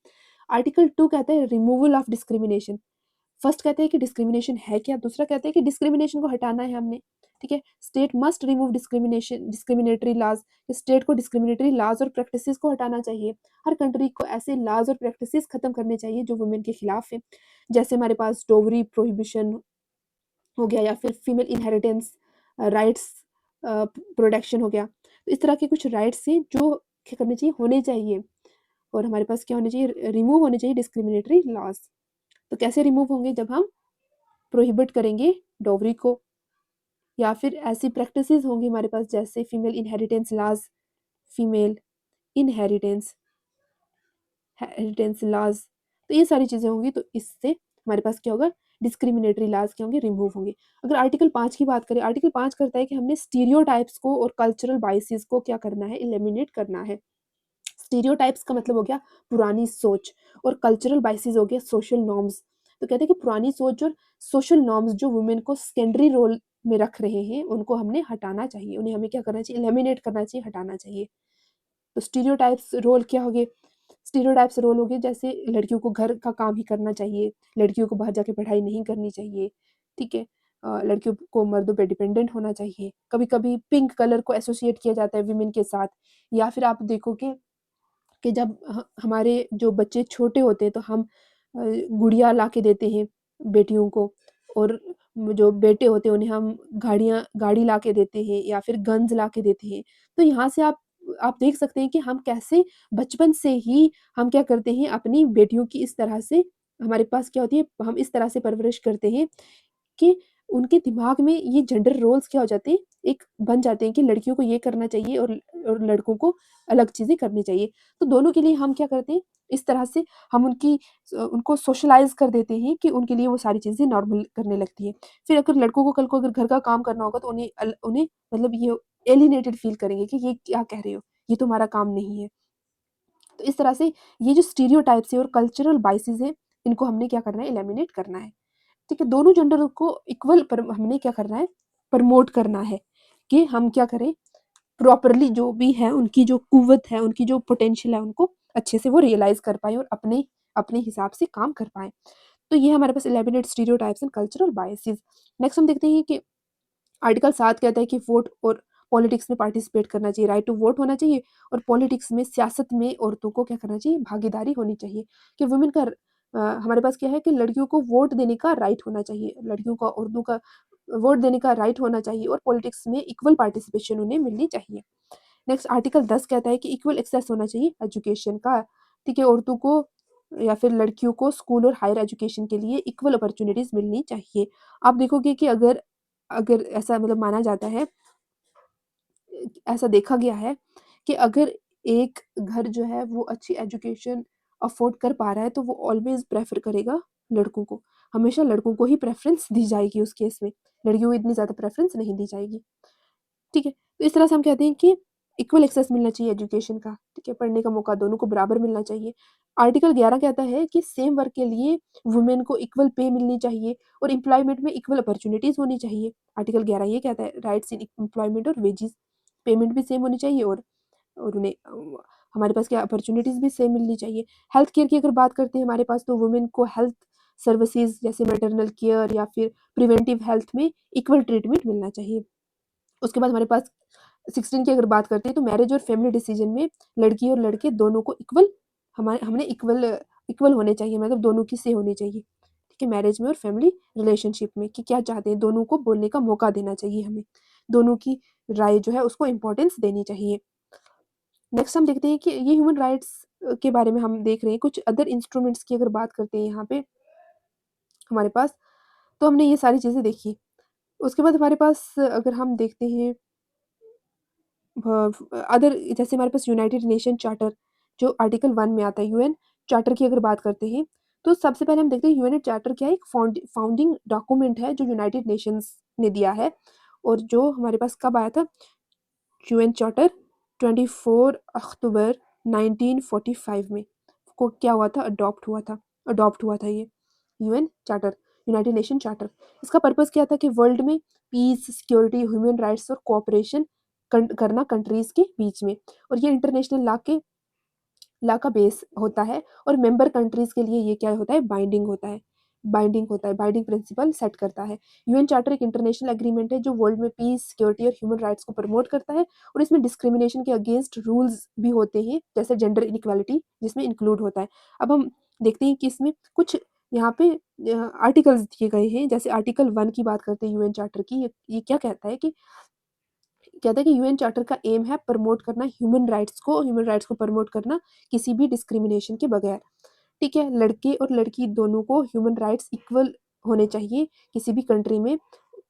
आर्टिकल 2 कहता है रिमूवल ऑफ डिस्क्रिमिनेशन। फर्स्ट कहते हैं कि डिस्क्रिमिनेशन है क्या, दूसरा कहते हैं कि डिस्क्रिमिनेशन को हटाना है हमने, ठीक है। State must remove discrimination, discriminatory laws, state को डिस्क्रिमिनेटरी लॉज और प्रैक्टिसेस को हटाना चाहिए। हर कंट्री को ऐसे लॉज और प्रैक्टिसेस खत्म करने चाहिए जो वुमेन के खिलाफ है, जैसे हमारे पास डोवरी प्रोहिबिशन हो गया, या फिर फीमेल इनहेरिटेंस राइट्स प्रोटेक्शन हो गया। तो इस तरह के कुछ राइट्स हैं जो क्या करने चाहिए, होने चाहिए। और हमारे पास क्या होने चाहिए, रिमूव होने चाहिए डिस्क्रिमिनेटरी लॉज। तो कैसे रिमूव होंगे, जब हम प्रोहिबिट करेंगे डोवरी को, या फिर ऐसी प्रैक्टिसेस होंगी हमारे पास जैसे female inheritance laws, female inheritance heritance laws. तो ये सारी चीज़ें होंगी, तो इससे हमारे पास क्या होगा, डिस्क्रिमिनेटरी लॉज क्या होंगे, रिमूव होंगे। अगर आर्टिकल 5 की बात करें, आर्टिकल 5 करता है कि हमने स्टीरियोटाइप्स को और कल्चरल बाइसेस को क्या करना है, एलिमिनेट करना है। स्टीरियोटाइप्स का मतलब हो गया पुरानी सोच, और कल्चरल बाइसेस हो गया सोशल नॉर्म्स। तो कहते हैं कि पुरानी सोच और सोशल नॉर्म्स जो वुमेन को सेकेंडरी रोल में रख रहे हैं, उनको हमने हटाना चाहिए, उन्हें हमें क्या करना चाहिए, एलिमिनेट करना चाहिए, हटाना चाहिए। तो स्टीरियोटाइप्स रोल क्या हो गए, स्टीरियोटाइप्स रोल हो गए जैसे लड़कियों को घर का काम ही करना चाहिए, लड़कियों को बाहर जाके पढ़ाई नहीं करनी चाहिए, ठीक है। लड़कियों को मर्दों पे डिपेंडेंट होना चाहिए। कभी कभी पिंक कलर को एसोसिएट किया जाता है विमेन के साथ, या फिर आप देखोगे कि जब हमारे जो बच्चे छोटे होते हैं तो हम गुड़िया ला के देते हैं बेटियों को, और जो बेटे होते हैं उन्हें हम गाड़ी ला के देते हैं, या फिर गन्स ला के देते हैं। तो यहाँ से आप देख सकते हैं कि हम कैसे बचपन से ही हम क्या करते हैं, अपनी बेटियों की इस तरह से, हमारे पास क्या होती है, हम इस तरह से परवरिश करते हैं कि उनके दिमाग में ये जेंडर रोल्स क्या हो जाते हैं, एक बन जाते हैं कि लड़कियों को ये करना चाहिए और लड़कों को अलग चीज़ें करनी चाहिए। तो दोनों के लिए हम क्या करते हैं, इस तरह से हम उनको सोशलाइज़ कर देते हैं कि उनके लिए वो सारी चीज़ें नॉर्मल करने लगती हैं। फिर अगर लड़कों को कल को अगर घर का काम करना होगा तो उन्हें मतलब ये एलिनेटेड फ़ील करेंगे कि ये क्या कह रहे हो? ये तो हमारा काम नहीं है। तो इस तरह से ये जो स्टीरियोटाइप्स है और कल्चरल बायसेस हैं, इनको हमने क्या करना है, एलिमिनेट करना है। ठीक है, दोनों जेंडर को इक्वल पर हमने क्या करना है, प्रमोट करना है कि हम क्या करें, प्रॉपरली जो भी है उनकी जो कुव्वत है, उनकी जो पोटेंशियल है, उनको अच्छे से वो रियलाइज कर पाए और अपने अपने हिसाब से काम कर पाए। तो ये हमारे पास eliminate stereotypes and cultural biases. Next हम देखते हैं कि आर्टिकल 7 कहता है कि वोट और पॉलिटिक्स में पार्टिसिपेट करना चाहिए, राइट टू वोट होना चाहिए, और पॉलिटिक्स में, सियासत में औरतों को क्या करना चाहिए, भागीदारी होनी चाहिए। कि वुमेन का हमारे पास क्या है कि लड़कियों को वोट देने का राइट होना चाहिए, लड़कियों का, औरतों का वोट देने का राइट होना चाहिए, और पॉलिटिक्स में इक्वल पार्टिसिपेशन उन्हें मिलनी चाहिए। नेक्स्ट आर्टिकल 10 कहता है कि इक्वल एक्सेस होना चाहिए एजुकेशन का, ठीक है। औरतों को या फिर लड़कियों को स्कूल और हायर एजुकेशन के लिए इक्वल अपॉर्चुनिटीज मिलनी चाहिए। आप देखोगे कि अगर अगर ऐसा मतलब माना जाता है, ऐसा देखा गया है कि अगर एक घर जो है वो अच्छी एजुकेशन अफोर्ड कर पा रहा है, तो वो ऑलवेज प्रेफर करेगा लड़कों को, हमेशा लड़कों को ही प्रेफरेंस दी जाएगी उस केस में, लड़कियों को इतनी ज़्यादा प्रेफरेंस नहीं दी जाएगी, ठीक है। तो इस तरह से हम कहते हैं कि इक्वल एक्सेस मिलना चाहिए एजुकेशन का, ठीक है, पढ़ने का मौका दोनों को बराबर मिलना चाहिए। आर्टिकल 11 कहता है कि सेम वर्क के लिए वुमेन को इक्वल पे मिलनी चाहिए, और एम्प्लॉयमेंट में इक्वल अपॉर्चुनिटीज होनी चाहिए। आर्टिकल 11 ये कहता है राइट्स इन एम्प्लॉयमेंट और वेजेस, पेमेंट भी सेम होनी चाहिए, और उन्हें हमारे पास क्या अपॉर्चुनिटीज़ भी सेम मिलनी चाहिए। हेल्थ केयर की अगर बात करते हैं हमारे पास, तो वुमेन को हेल्थ सर्विसेज़ जैसे मैटरनल केयर या फिर प्रिवेंटिव हेल्थ में इक्वल ट्रीटमेंट मिलना चाहिए। उसके बाद हमारे पास 16 की अगर बात करते हैं, तो मैरिज और फैमिली डिसीजन में लड़की और लड़के दोनों को इक्वल हमने इक्वल इक्वल होने चाहिए, मतलब दोनों की से होनी चाहिए। ठीक है, मैरिज में और फैमिली रिलेशनशिप में कि क्या चाहते हैं, दोनों को बोलने का मौका देना चाहिए हमें। दोनों की राय जो है उसको इम्पोर्टेंस देनी चाहिए। नेक्स्ट हम देखते हैं कि ये ह्यूमन राइट्स के बारे में हम देख रहे हैं। कुछ अदर इंस्ट्रूमेंट्स की अगर बात करते हैं यहाँ पे हमारे पास, तो हमने ये सारी चीज़ें देखी। उसके बाद हमारे पास अगर हम देखते हैं अदर, जैसे हमारे पास यूनाइटेड नेशन चार्टर जो आर्टिकल 1 में आता है, यूएन चार्टर की अगर बात करते हैं, तो सबसे पहले हम देखते हैं यूएन चार्टर क्या है। एक फाउंडिंग डॉक्यूमेंट है जो यूनाइटेड नेशंस ने दिया है, और जो हमारे पास कब आया था, यूएन चार्टर 24 अक्टूबर 1945 में को क्या हुआ था, अडॉप्ट हुआ था ये UN charter, United nation charter. इसका पर्पस क्या था कि वर्ल्ड में पीस, सिक्योरिटी, ह्यूमन राइट्स और कोऑपरेशन करना कंट्रीज के बीच में, और ये इंटरनेशनल लॉ का बेस होता है, और मेंबर कंट्रीज के लिए ये क्या होता है, बाइंडिंग प्रिंसिपल सेट करता है। यूएन चार्टर एक इंटरनेशनल एग्रीमेंट है जो वर्ल्ड में पीस, सिक्योरिटी और ह्यूमन राइट्स को प्रमोट करता है, और इसमें डिस्क्रिमिनेशन के अगेंस्ट रूल्स भी होते हैं, जैसे जेंडर इनइक्वालिटी जिसमें इंक्लूड होता है। अब हम देखते हैं कि इसमें कुछ यहाँ पे आर्टिकल्स दिए गए हैं। जैसे आर्टिकल 1 की बात करते हैं यूएन चार्टर की, ये क्या कहता है कि यूएन चार्टर का एम है प्रमोट करना ह्यूमन राइट्स को प्रमोट करना किसी भी डिस्क्रिमिनेशन के बगैर। ठीक है, लड़के और लड़की दोनों को ह्यूमन राइट्स इक्वल होने चाहिए किसी भी कंट्री में,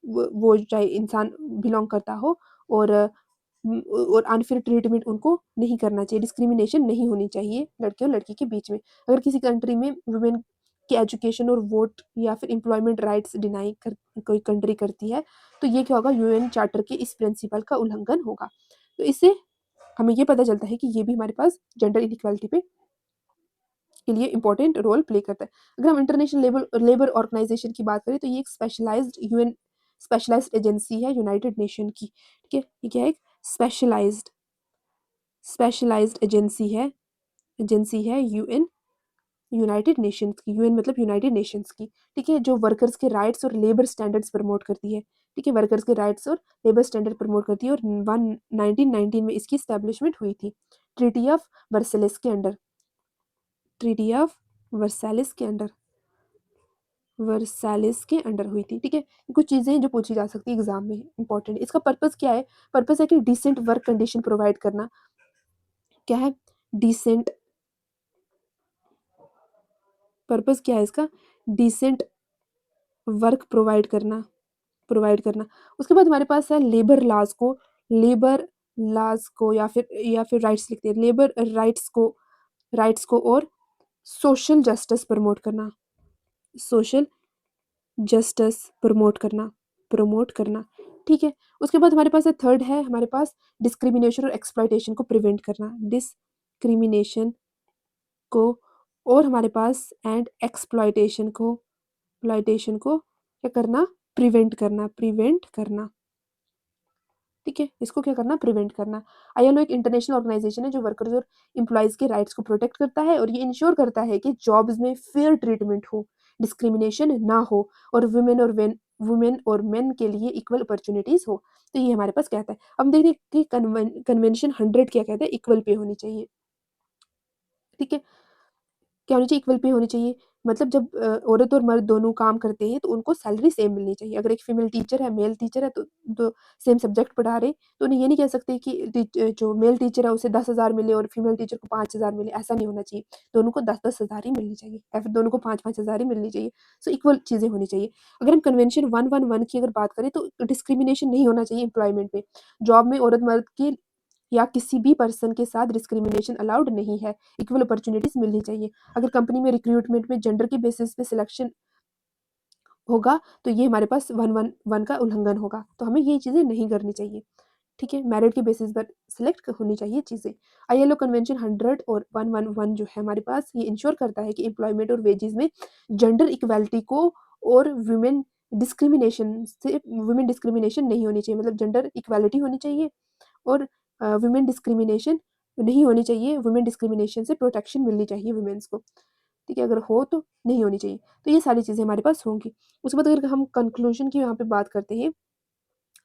वो चाहे इंसान बिलोंग करता हो, और और अनफेयर ट्रीटमेंट उनको नहीं करना चाहिए, डिस्क्रिमिनेशन नहीं होनी चाहिए लड़के और लड़की के बीच में। अगर किसी कंट्री में वुमेन की एजुकेशन और वोट या फिर एम्प्लॉयमेंट राइट्स डिनाई कर कोई कंट्री करती है, तो ये क्या होगा, यूएन चार्टर के इस प्रिंसिपल का उल्लंघन होगा। तो इससे हमें ये पता चलता है कि ये भी हमारे पास जेंडर इनइक्वालिटी पे के लिए इंपॉर्टेंट रोल प्ले करता है। अगर हम इंटरनेशनल लेबर ऑर्गेनाइजेशन की बात करें, तो ये एक स्पेशलाइज्ड एजेंसी है यूनाइटेड नेशन की। ठीक है, ये क्या है, एक स्पेशलाइज्ड एजेंसी है यूनाइटेड नेशंस की। यूएन मतलब यूनाइटेड नेशंस की। ठीक है, जो वर्कर्स के राइट्स और लेबर स्टैंडर्ड्स प्रमोट करती है। ठीक है, वर्कर्स के राइट्स और लेबर स्टैंडर्ड प्रमोट करती है, और 1919 में इसकी स्टैब्लिशमेंट हुई थी, ट्रीटी ऑफ वर्सलिस के अंडर। ट्रीटी ऑफ वर्सालिस के अंडर वर्सालिस के अंडर हुई थी। ठीक है, कुछ चीज़ें हैं जो पूछी जा सकती है एग्जाम में, इंपॉर्टेंट। इसका पर्पस क्या है, पर्पस है कि डिसेंट वर्क कंडीशन प्रोवाइड करना। क्या है, डिसेंट, पर्पस क्या है इसका, डिसेंट वर्क प्रोवाइड करना। उसके बाद हमारे पास है लेबर लॉज को या फिर राइट्स लिखते हैं, लेबर राइट्स को और सोशल जस्टिस प्रमोट करना, सोशल जस्टिस प्रमोट करना। ठीक है, उसके बाद हमारे पास है, थर्ड है हमारे पास, डिस्क्रिमिनेशन और एक्सप्लॉयटेशन को प्रिवेंट करना, डिस्क्रिमिनेशन को, और हमारे पास एंड एक्सप्लॉयटेशन को क्या करना, प्रिवेंट करना। ठीक है, इसको क्या करना, प्रिवेंट करना। आईएलओ एक इंटरनेशनल ऑर्गेनाइजेशन है जो वर्कर्स और एम्प्लॉयज के राइट्स को प्रोटेक्ट करता है, और ये इंश्योर करता है कि जॉब्स में फेयर ट्रीटमेंट हो, डिस्क्रिमिनेशन ना हो, और वुमेन और मेन के लिए इक्वल अपॉर्चुनिटीज हो। तो ये हमारे पास कहता है। अब देखिए कि कन्वेंशन 100 क्या कहता है, इक्वल पे होनी चाहिए। ठीक है, क्या होनी चाहिए, इक्वल पे होनी चाहिए। मतलब जब औरत और मर्द दोनों काम करते हैं, तो उनको सैलरी सेम मिलनी चाहिए। अगर एक फीमेल टीचर है, मेल टीचर है, तो सेम सब्जेक्ट पढ़ा रहे, तो उन्हें ये नहीं कह सकते कि जो मेल टीचर है उसे 10,000 मिले और फीमेल टीचर को 5,000 मिले, ऐसा नहीं होना चाहिए। दोनों को 10,000 ही मिलनी चाहिए, या फिर दोनों को 5,000 ही मिलनी चाहिए। सो इक्वल चीज़ें होनी चाहिए। अगर हम कन्वेंशन 111 की अगर बात करें, तो डिस्क्रिमिनेशन नहीं होना चाहिए एम्प्लॉयमेंट में। जॉब में औरत मर्द की या किसी भी पर्सन के साथ डिस्क्रिमिनेशन अलाउड नहीं है, इक्वल अपॉर्चुनिटीज मिलनी चाहिए। अगर कंपनी में रिक्रूटमेंट में जेंडर के बेसिस पे सिलेक्शन होगा, तो ये हमारे पास 111 का उल्लंघन होगा, तो हमें ये चीज़ें नहीं करनी चाहिए। ठीक है, मेरिट के बेसिस पर सिलेक्ट होनी चाहिए चीज़ें। आईएलओ कन्वेंशन 100 और 111 जो है हमारे पास, ये इंश्योर करता है कि एम्प्लॉयमेंट और वेजेस में जेंडर इक्वालिटी को और वुमेन डिस्क्रिमिनेशन नहीं होनी चाहिए, मतलब जेंडर इक्वालिटी होनी चाहिए, और वुमेन डिस्क्रिमिनेशन नहीं होनी चाहिए, वुमेन डिस्क्रिमिनेशन से प्रोटेक्शन मिलनी चाहिए वुमेन्स को, ठीक है? अगर हो तो नहीं होनी चाहिए। तो ये सारी चीज़ें हमारे पास होंगी। उसके बाद अगर हम कंक्लूजन की यहाँ पे बात करते हैं,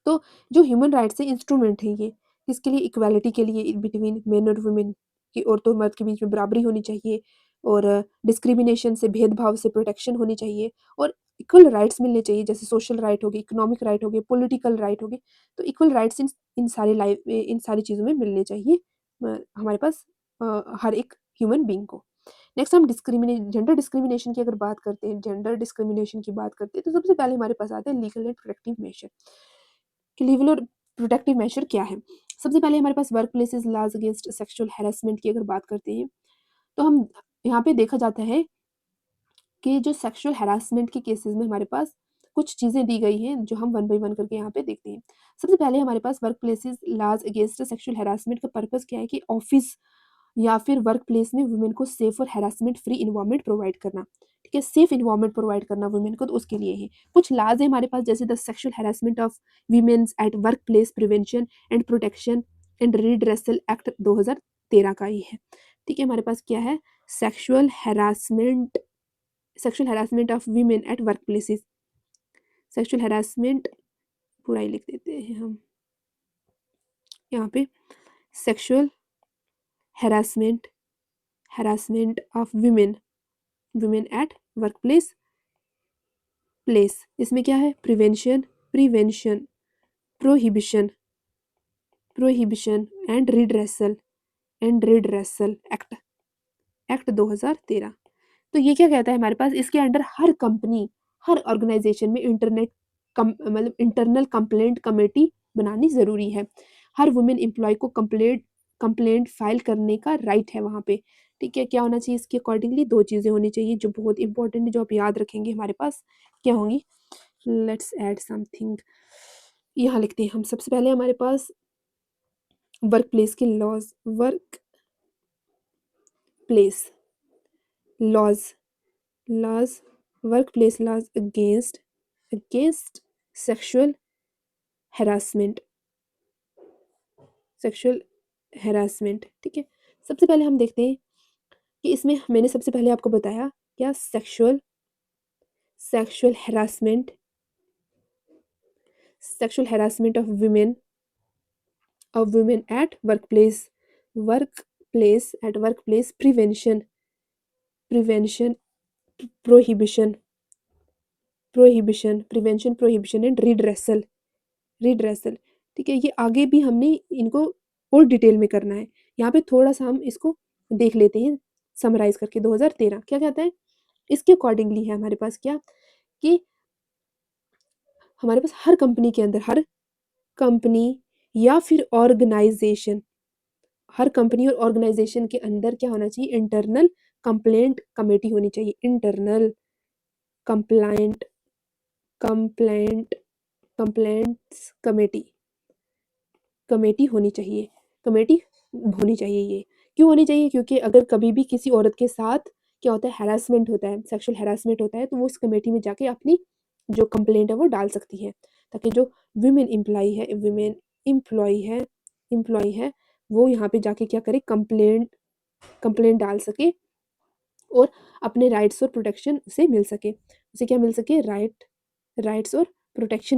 तो जो ह्यूमन राइट्स है इंस्ट्रूमेंट है ये, किसके लिए? इक्वालिटी के लिए बिटवीन मेन और वुमेन, की औरतों और मर्द के बीच में बराबरी होनी चाहिए, और डिस्क्रिमिनेशन से, भेदभाव से प्रोटेक्शन होनी चाहिए, और इक्वल राइट्स मिलने चाहिए, जैसे सोशल राइट हो गए, इकोनॉमिक राइट हो गए, पॉलिटिकल राइट हो गए। तो इक्वल राइट्स इन सारी चीज़ों में मिलने चाहिए हमारे पास हर एक ह्यूमन बीइंग को। नेक्स्ट हम जेंडर डिस्क्रिमिनेशन की अगर बात करते हैं, जेंडर डिस्क्रिमिनेशन की बात करते हैं, तो सबसे पहले हमारे पास आता है लीगल एंड प्रोटेक्टिव मेजर। कि लीगल और प्रोटेक्टिव मेजर क्या है? सबसे पहले हमारे पास work places laws against sexual harassment की अगर बात करते हैं, तो हम यहाँ पे देखा जाता है कि जो सेक्सुअल हैरेसमेंट के केसेस में हमारे पास कुछ चीज़ें दी गई हैं, जो हम वन बाय वन करके यहाँ पे देखते हैं। सबसे पहले हमारे पास work places laws against sexual harassment का पर्पस क्या है? कि ऑफिस या फिर वर्क प्लेस में वुमेन को सेफ और हैरेसमेंट फ्री इन्वायरमेंट प्रोवाइड करना, ठीक है? सेफ इन्वायरमेंट प्रोवाइड करना वुमेन को, तो उसके लिए है। कुछ लॉज है हमारे पास, जैसे the sexual harassment of womens at work place prevention and protection and redressal act 2013 का ही है, ठीक है? हमारे पास क्या है? Sexual harassment of women at work places, sexual harassment पूरा ही लिख देते हैं हम यहाँ पे, sexual harassment harassment of women eight work place. इसमें क्या है? Prevention, prohibition and redressal act 2013। तो ये क्या कहता है हमारे पास? इसके अंडर हर कंपनी, हर ऑर्गेनाइजेशन में मतलब इंटरनल कंप्लेंट कमेटी बनानी ज़रूरी है। हर वुमेन एम्प्लॉय को कंप्लेंट फाइल करने का राइट है वहाँ पे, ठीक है? क्या होना चाहिए इसके अकॉर्डिंगली? 2 चीज़ें होनी चाहिए जो बहुत इंपॉर्टेंट है, जो आप याद रखेंगे हमारे पास, क्या होंगी? लेट्स ऐड समथिंग, यहाँ लिखते हैं हम। सबसे पहले हमारे पास वर्क प्लेस के place laws laws work place laws against sexual harassment ठीक है? सबसे पहले हम देखते हैं कि इसमें मैंने सबसे पहले आपको बताया क्या? Sexual harassment of women at work place prevention prohibition and redressal, ठीक है? ये आगे भी हमने इनको और डिटेल में करना है। यहाँ पे थोड़ा सा हम इसको देख लेते हैं समराइज करके। 2013 क्या कहता है? इसके अकॉर्डिंगली है हमारे पास क्या? कि हमारे पास हर कंपनी के अंदर, हर कंपनी या फिर ऑर्गेनाइजेशन, हर कंपनी और ऑर्गेनाइजेशन के अंदर क्या होना चाहिए? इंटरनल कंप्लेंट कमेटी होनी चाहिए। Internal complaint complaint complaints committee होनी चाहिए, ये क्यों होनी चाहिए? क्योंकि अगर कभी भी किसी औरत के साथ क्या होता है? हैरेसमेंट होता है, सेक्सुअल हैरेसमेंट होता है, तो वो उस कमेटी में जाके अपनी जो कंप्लेंट है वो डाल सकती है, ताकि जो वुमेन एम्प्लॉय है वो यहाँ पे जाके क्या करे? कंप्लेंट डाल सके, और अपने राइट्स और प्रोटेक्शन उसे मिल सके। उसे क्या मिल सके? राइट्स और प्रोटेक्शन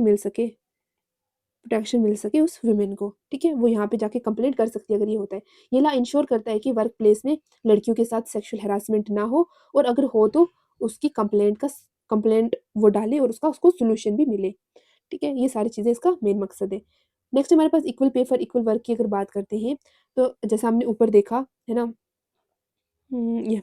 मिल सके उस वुमेन को, ठीक है? वो यहाँ पे जाके कंप्लेंट कर सकती है अगर ये होता है। ये ला इंश्योर करता है कि वर्क प्लेस में लड़कियों के साथ सेक्सुअल हैरासमेंट ना हो, और अगर हो तो उसकी कंप्लेंट वो डाले और उसको सोल्यूशन भी मिले, ठीक है? ये सारी चीज़ें इसका मेन मकसद है। नेक्स्ट हमारे पास equal pay for equal work की अगर बात करते हैं, तो जैसा हमने ऊपर देखा है ना, ये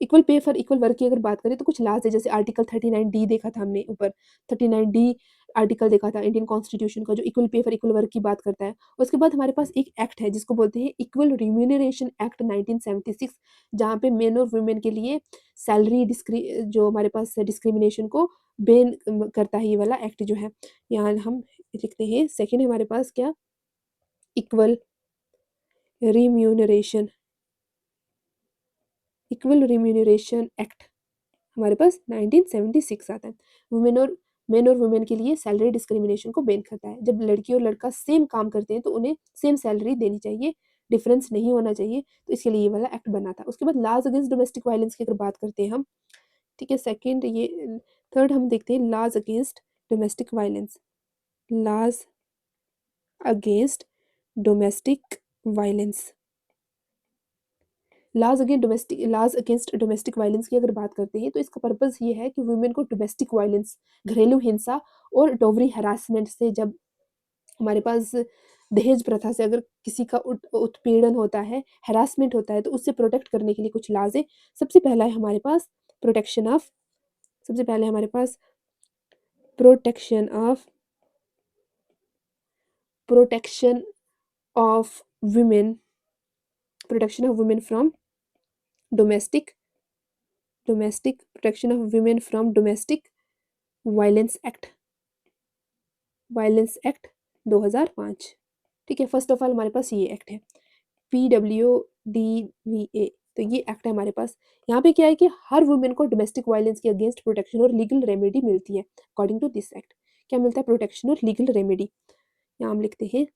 equal pay for equal work की अगर बात करें, तो कुछ लॉज है, जैसे आर्टिकल 39D देखा था हमने ऊपर, 39D आर्टिकल देखा था इंडियन कॉन्स्टिट्यूशन का, जो equal pay for equal work की बात करता है। उसके बाद हमारे पास एक एक्ट है जिसको बोलते हैं इक्वल रिम्यूनरेशन एक्ट 1976, जहाँ पे मेन और वुमेन के लिए सैलरी जो हमारे पास डिस्क्रिमिनेशन को बैन करता है, ये वाला एक्ट जो है। यहाँ हम लिखते हैं सेकेंड हमारे पास क्या? इक्वल रिम्यूनरेशन एक्ट हमारे पास 1976 आता है। मेन और वुमेन के लिए सैलरी डिस्क्रिमिनेशन को बैन करता है। जब लड़की और लड़का सेम काम करते हैं तो उन्हें सेम सैलरी देनी चाहिए, डिफरेंस नहीं होना चाहिए, तो इसके लिए ये वाला एक्ट बना था। उसके बाद लॉज अगेंस्ट डोमेस्टिक वायलेंस की अगर बात करते हैं हम, ठीक है, सेकंड ये थर्ड हम देखते हैं laws against domestic violence. Laws against domestic violence, laws against domestic violence की अगर बात करते हैं तो इसका पर्पस ये है कि वुमेन को डोमेस्टिक वायलेंस, घरेलू हिंसा और डोवरी हरासमेंट से, जब हमारे पास दहेज प्रथा से अगर किसी का उत्पीड़न होता है, हरासमेंट होता है, तो उससे प्रोटेक्ट करने के लिए कुछ लॉज है। सबसे पहला है हमारे पास प्रोटेक्शन ऑफ सबसे पहले हमारे पास protection of protection of women protection of women from domestic protection of women from domestic violence act 2005। ठीक है, फर्स्ट ऑफ ऑल हमारे पास ये एक्ट है PWDVA। तो ये एक्ट है हमारे पास। यहाँ पे क्या है कि हर वुमेन को डोमेस्टिक वायलेंस के अगेंस्ट प्रोटेक्शन और लीगल रेमेडी मिलती है अकॉर्डिंग टू दिस एक्ट। क्या मिलता है? प्रोटेक्शन और लीगल रेमेडी। यहाँ हम लिखते हैं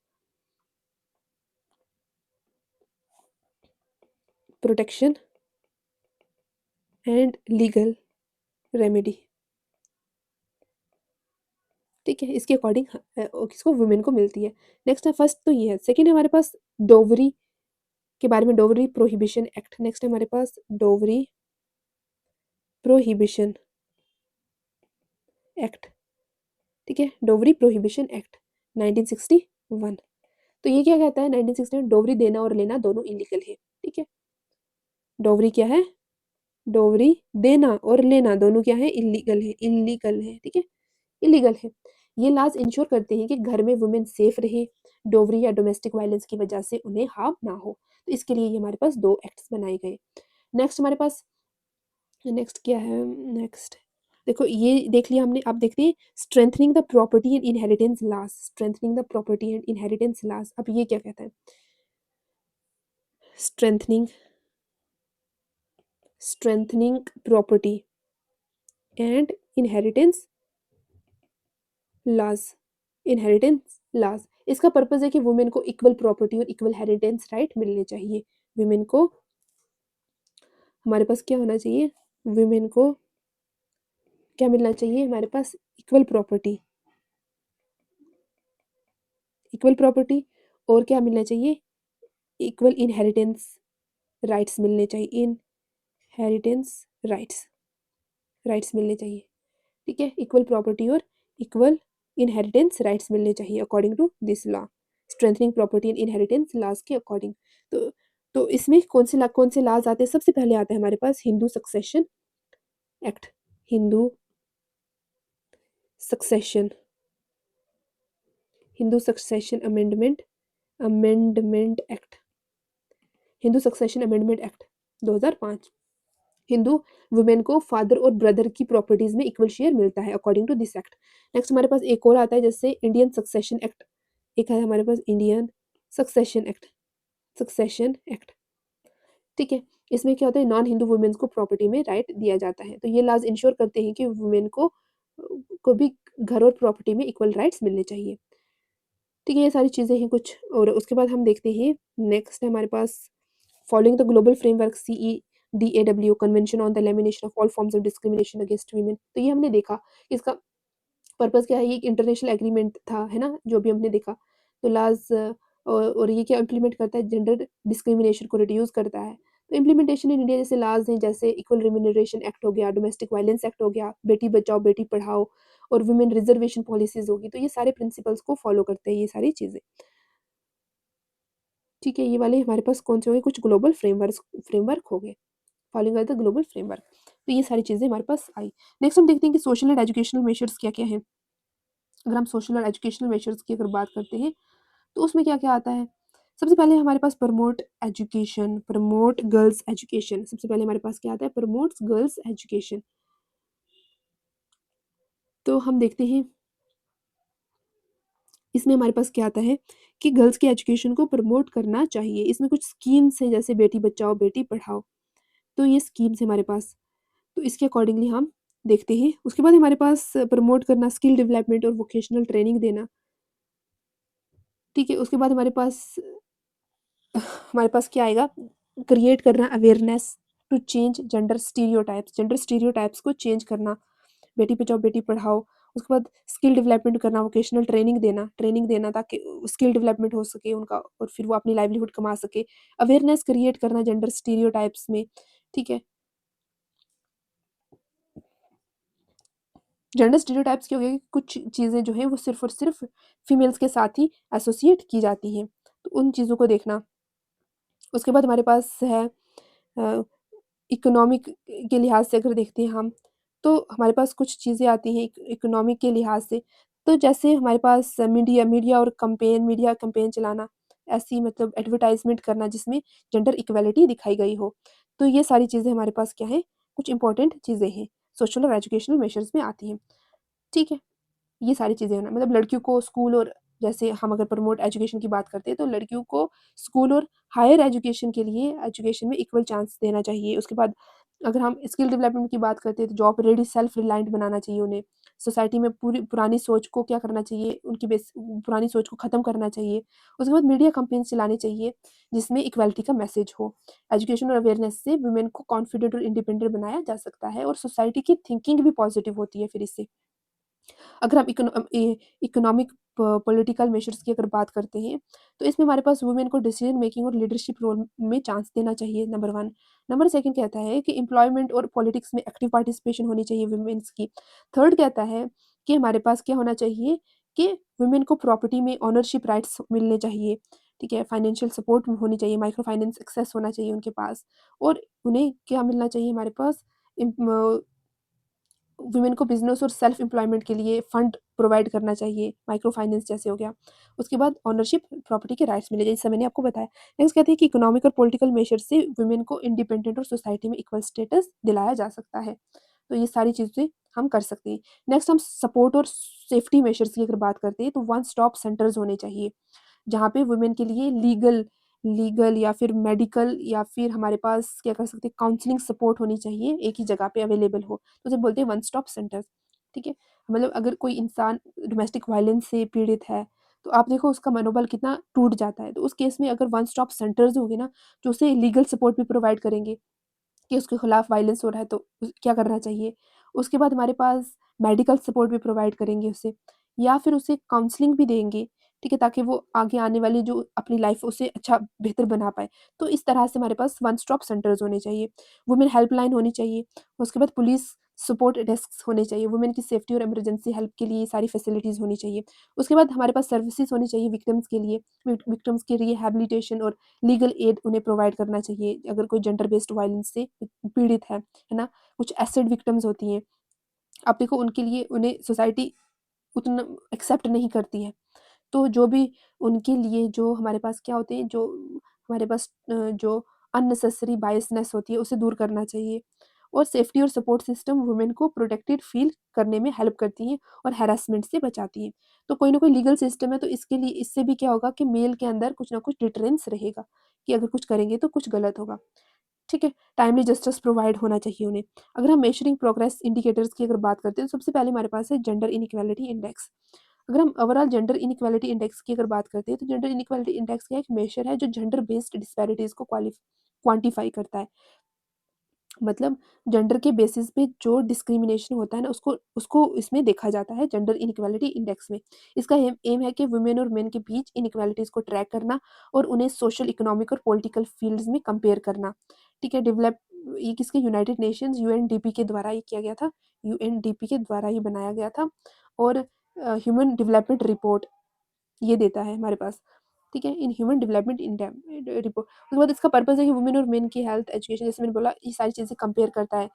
प्रोटेक्शन एंड लीगल रेमेडी। ठीक है, इसके अकॉर्डिंग किसको? वुमेन को मिलती है। नेक्स्ट है, फर्स्ट तो ये है। सेकेंड है हमारे पास डोवरी के बारे में, डोवरी प्रोहिबिशन एक्ट। नेक्स्ट है हमारे पास डोवरी प्रोहिबिशन एक्ट। ठीक है, डोवरी प्रोहिबिशन एक्ट 1961। तो ये क्या कहता है? 1961 डोवरी देना और लेना दोनों इलीगल है। ठीक है, डोवरी क्या है? डोवरी देना और लेना दोनों क्या है? इलीगल है, इलीगल है। ठीक है, इलीगल है। ये लॉज इंश्योर करते हैं कि घर में वुमेन सेफ रहे, डोवरी या डोमेस्टिक वायलेंस की वजह से उन्हें हार्म ना हो। तो इसके लिए ये हमारे पास दो एक्ट्स बनाए गए। नेक्स्ट हमारे पास, नेक्स्ट क्या है? नेक्स्ट देखो, ये देख लिया हमने। अब देखते हैं strengthening the property and inheritance laws. Strengthening the property and inheritance laws. अब ये क्या कहता है? Strengthening property and inheritance laws. Inheritance laws, इसका पर्पस है कि वुमेन को इक्वल प्रॉपर्टी और इक्वल हेरिटेंस राइट मिलने चाहिए। वुमेन को, हमारे पास क्या होना चाहिए? वुमेन को क्या मिलना चाहिए? हमारे पास इक्वल प्रॉपर्टी, इक्वल प्रॉपर्टी और क्या मिलना चाहिए? इक्वल इनहेरिटेंस राइट्स मिलने चाहिए। इनहेरिटेंस राइट्स, राइट्स मिलने चाहिए। ठीक है, इक्वल प्रॉपर्टी और इक्वल इनहेरिटेंस राइट्स मिलने चाहिए according to this law. Strengthening property and inheritance laws के अकॉर्डिंग। तो इसमें कौन से लॉज आते हैं? सबसे पहले आता है हमारे पास Hindu succession act. Hindu succession Hindu succession amendment amendment act Hindu succession amendment act 2005। Hindu women को फादर और ब्रदर की प्रॉपर्टीज में इक्वल शेयर मिलता है according to this act. Next हमारे पास एक और आता है, जैसे इंडियन सक्सेशन एक्ट। एक है हमारे पास Indian succession act, succession act. ठीक है, इसमें क्या होता है? नॉन हिंदू वुमेन्स को प्रॉपर्टी में राइट दिया जाता है। तो ये लॉज इंश्योर करते हैं कि वुमेन को भी घर और प्रॉपर्टी में इक्वल राइट्स मिलने चाहिए। ठीक है, ये सारी चीज़ें हैं कुछ। और उसके बाद हम देखते हैं, नेक्स्ट है हमारे पास following the global framework CEDAW convention on the elimination of all forms of discrimination against women. तो ये हमने देखा, इसका पर्पस क्या है? ये एक इंटरनेशनल एग्रीमेंट था, है ना, जो भी हमने देखा। तो लॉज और ये क्या इम्प्लीमेंट करता है? जेंडर डिस्क्रिमिनेशन को रिड्यूस करता है। तो इम्प्लीमेंटेशन इन इंडिया जैसे लॉज हैं, जैसे इक्वल रिम्यूनरेशन एक्ट हो गया, डोमेस्टिक वायलेंस एक्ट हो गया, बेटी बचाओ बेटी पढ़ाओ और वुमेन रिजर्वेशन पॉलिसीज होगी। तो ये सारे प्रिंसिपल्स को फॉलो करते हैं ये सारी चीज़ें। ठीक है, ये वाले हमारे पास कौन से हो गए? कुछ ग्लोबल फ्रेमवर्क हो गए, फॉलोइंग द ग्लोबल फ्रेमवर्क। तो ये सारी चीज़ें हमारे पास आई। नेक्स्ट हम देखते हैं कि सोशल एंड एजुकेशनल मेजर्स क्या क्या हैं। अगर हम सोशल और एजुकेशनल मेजर्स की अगर बात करते हैं तो उसमें क्या क्या आता है? सबसे पहले हमारे पास promote education, promote girls education. सबसे पहले हमारे पास क्या आता है? Promotes girls education. तो हम देखते हैं इसमें हमारे पास क्या आता है कि गर्ल्स की एजुकेशन को प्रमोट करना चाहिए। इसमें कुछ स्कीम्स हैं, जैसे बेटी बचाओ बेटी पढ़ाओ। तो ये स्कीम्स है हमारे पास, तो इसके अकॉर्डिंगली हम देखते हैं। उसके बाद हमारे पास प्रमोट करना, स्किल डेवलपमेंट और वोकेशनल ट्रेनिंग देना। ठीक है, उसके बाद हमारे पास हमारे पास क्या आएगा, क्रिएट करना awareness to change gender stereotypes को चेंज करना, बेटी बचाओ बेटी पढ़ाओ। उसके बाद स्किल डेवलपमेंट करना, वोकेशनल ट्रेनिंग देना ताकि स्किल डेवलपमेंट हो सके उनका और फिर वो अपनी लाइवलीहुड कमा सके। अवेयरनेस क्रिएट करना जेंडर स्टीरियोटाइप्स में, ठीक है। जेंडर स्टीरियोटाइप्स क्या हो गया कि कुछ चीज़ें जो हैं वो सिर्फ़ और सिर्फ़ फीमेल्स के साथ ही एसोसिएट की जाती हैं, तो उन चीज़ों को देखना। उसके बाद हमारे पास है अ, इकोनॉमिक के लिहाज से अगर देखते हैं हम, तो हमारे पास कुछ चीज़ें आती हैं इकोनॉमिक के लिहाज से। तो जैसे हमारे पास मीडिया कैंपेन चलाना, ऐसी मतलब एडवर्टाइज़मेंट करना जिसमें जेंडर इक्वालिटी दिखाई गई हो। तो ये सारी चीज़ें हमारे पास क्या हैं, कुछ इम्पोर्टेंट चीज़ें हैं, सोशल और एजुकेशनल मेजर्स में आती हैं, ठीक है। ये सारी चीज़ें हैं ना, मतलब लड़कियों को स्कूल और जैसे हम अगर प्रमोट एजुकेशन की बात करते हैं, तो लड़कियों को स्कूल और हायर एजुकेशन के लिए एजुकेशन में इक्वल चांस देना चाहिए। उसके बाद अगर हम स्किल डेवलपमेंट की बात करते हैं, तो जॉब रेडी सेल्फ रिलायंट बनाना चाहिए उन्हें। सोसाइटी में पूरी पुरानी सोच को क्या करना चाहिए, उनकी पुरानी सोच को ख़त्म करना चाहिए। उसके बाद मीडिया कैंपेन्स चलाने चाहिए, जिसमें इक्वालिटी का मैसेज हो। एजुकेशन और अवेयरनेस से वुमेन को कॉन्फिडेंट और इंडिपेंडेंट बनाया जा सकता है और सोसाइटी की थिंकिंग भी पॉजिटिव होती है फिर इससे। अगर हम इकोनॉमिक पॉलिटिकल मेजर्स की अगर बात करते हैं, तो इसमें हमारे पास वुमेन को डिसीजन मेकिंग और लीडरशिप रोल में चांस देना चाहिए, नंबर 1। नंबर 2 कहता है कि एम्प्लॉयमेंट और पॉलिटिक्स में एक्टिव पार्टिसिपेशन होनी चाहिए वुमेन्स की। थर्ड कहता है कि हमारे पास क्या होना चाहिए कि वुमेन को प्रॉपर्टी में ओनरशिप राइट्स मिलने चाहिए, ठीक है? फाइनेंशियल सपोर्ट होनी चाहिए, माइक्रो फाइनेंस एक्सेस होना चाहिए उनके पास और उन्हें क्या मिलना चाहिए हमारे पास वुमेन को बिज़नेस और सेल्फ एम्प्लॉयमेंट के लिए फंड प्रोवाइड करना चाहिए, माइक्रो फाइनेंस जैसे हो गया। उसके बाद ओनरशिप प्रॉपर्टी के राइट्स मिले, जैसे मैंने आपको बताया। नेक्स्ट कहते हैं कि इकोनॉमिक और पॉलिटिकल मेजर से वुमेन को इंडिपेंडेंट और सोसाइटी में इक्वल स्टेटस दिलाया जा सकता है। तो ये सारी चीज़ें हम कर सकते हैं। नेक्स्ट हम सपोर्ट और सेफ्टी मेजर्स की अगर बात करते हैं, तो वन स्टॉप सेंटर्स होने चाहिए। जहाँ पे वुमेन के लिए लीगल लीगल या फिर मेडिकल या फिर हमारे पास क्या कर सकते हैं, काउंसलिंग सपोर्ट होनी चाहिए, एक ही जगह पे अवेलेबल हो। तो उसे बोलते हैं वन स्टॉप सेंटर, ठीक है? मतलब अगर कोई इंसान डोमेस्टिक वायलेंस से पीड़ित है, तो आप देखो उसका मनोबल कितना टूट जाता है। तो उस केस में अगर वन स्टॉप सेंटर्स होंगे ना, जो उसे लीगल सपोर्ट भी प्रोवाइड करेंगे कि उसके खिलाफ वायलेंस हो रहा है तो क्या करना चाहिए। उसके बाद हमारे पास मेडिकल सपोर्ट भी प्रोवाइड करेंगे उसे या फिर उसे काउंसलिंग भी देंगे, ठीक है? ताकि वो आगे आने वाली जो अपनी लाइफ उसे अच्छा बेहतर बना पाए। तो इस तरह से हमारे पास वन स्टॉप सेंटर्स होने चाहिए, वुमेन हेल्पलाइन होनी चाहिए, उसके बाद पुलिस सपोर्ट डेस्क्स होने चाहिए, वुमेन की सेफ्टी और इमरजेंसी हेल्प के लिए सारी फैसिलिटीज़ होनी चाहिए। उसके बाद हमारे पास सर्विसेज़ होनी चाहिए विक्टिम्स के लिए, विक्टिम्स के रिहैबिलिटेशन और लीगल एड उन्हें प्रोवाइड करना चाहिए, अगर कोई जेंडर बेस्ड वायलेंस से पीड़ित है ना? कुछ एसिड विक्टिम्स होती हैं, अब देखो उनके लिए उन्हें सोसाइटी उतना एक्सेप्ट नहीं करती है। तो जो भी उनके लिए जो हमारे पास क्या होते हैं, जो हमारे पास जो अननेसेसरी बायसनेस होती है, उसे दूर करना चाहिए और सेफ्टी और सपोर्ट सिस्टम वुमेन को प्रोटेक्टेड फ़ील करने में हेल्प करती हैं और हैरेसमेंट से बचाती हैं। तो कोई ना कोई लीगल सिस्टम है, तो इसके लिए इससे भी क्या होगा कि मेल के अंदर कुछ ना कुछ डिटरेंस रहेगा कि अगर कुछ करेंगे तो कुछ गलत होगा। ठीक है? टाइमली जस्टिस प्रोवाइड होना चाहिए उन्हें। अगर हम मेजरिंग प्रोग्रेस इंडिकेटर्स की अगर बात करते हैं, तो सबसे पहले हमारे पास है जेंडर इनइक्वालिटी इंडेक्स। अगर हम ओवरऑल जेंडर इनइक्वालिटी इंडेक्स की अगर बात करते हैं, तो जेंडर इनइक्वालिटी इंडेक्स क्या है, एक मेजर है जो जेंडर बेस्ड डिस्पैरिटीज़ को क्वांटिफ़ाई करता है। मतलब जेंडर के बेसिस पे जो डिस्क्रिमिनेशन होता है ना, उसको उसको इसमें देखा जाता है जेंडर इनइक्वालिटी इंडेक्स में। इसका एम एम है कि वुमेन और मेन के बीच इनइक्वालिटीज़ को ट्रैक करना और उन्हें सोशल, इकोनॉमिक और पॉलिटिकल फील्ड्स में कंपेयर करना। ठीक है? ये किसके, यूनाइटेड नेशंस यूएनडीपी के द्वारा ये किया गया था। यूएनडीपी के द्वारा ये बनाया गया था और ह्यूमन डेवलपमेंट रिपोर्ट ये देता है हमारे पास, ठीक है? In human development report. उसके बाद इसका पर्पज़ है कि वुमेन और मेन की हेल्थ, एजुकेशन, जैसे मैंने बोला ये सारी चीज़ें कंपेयर करता है।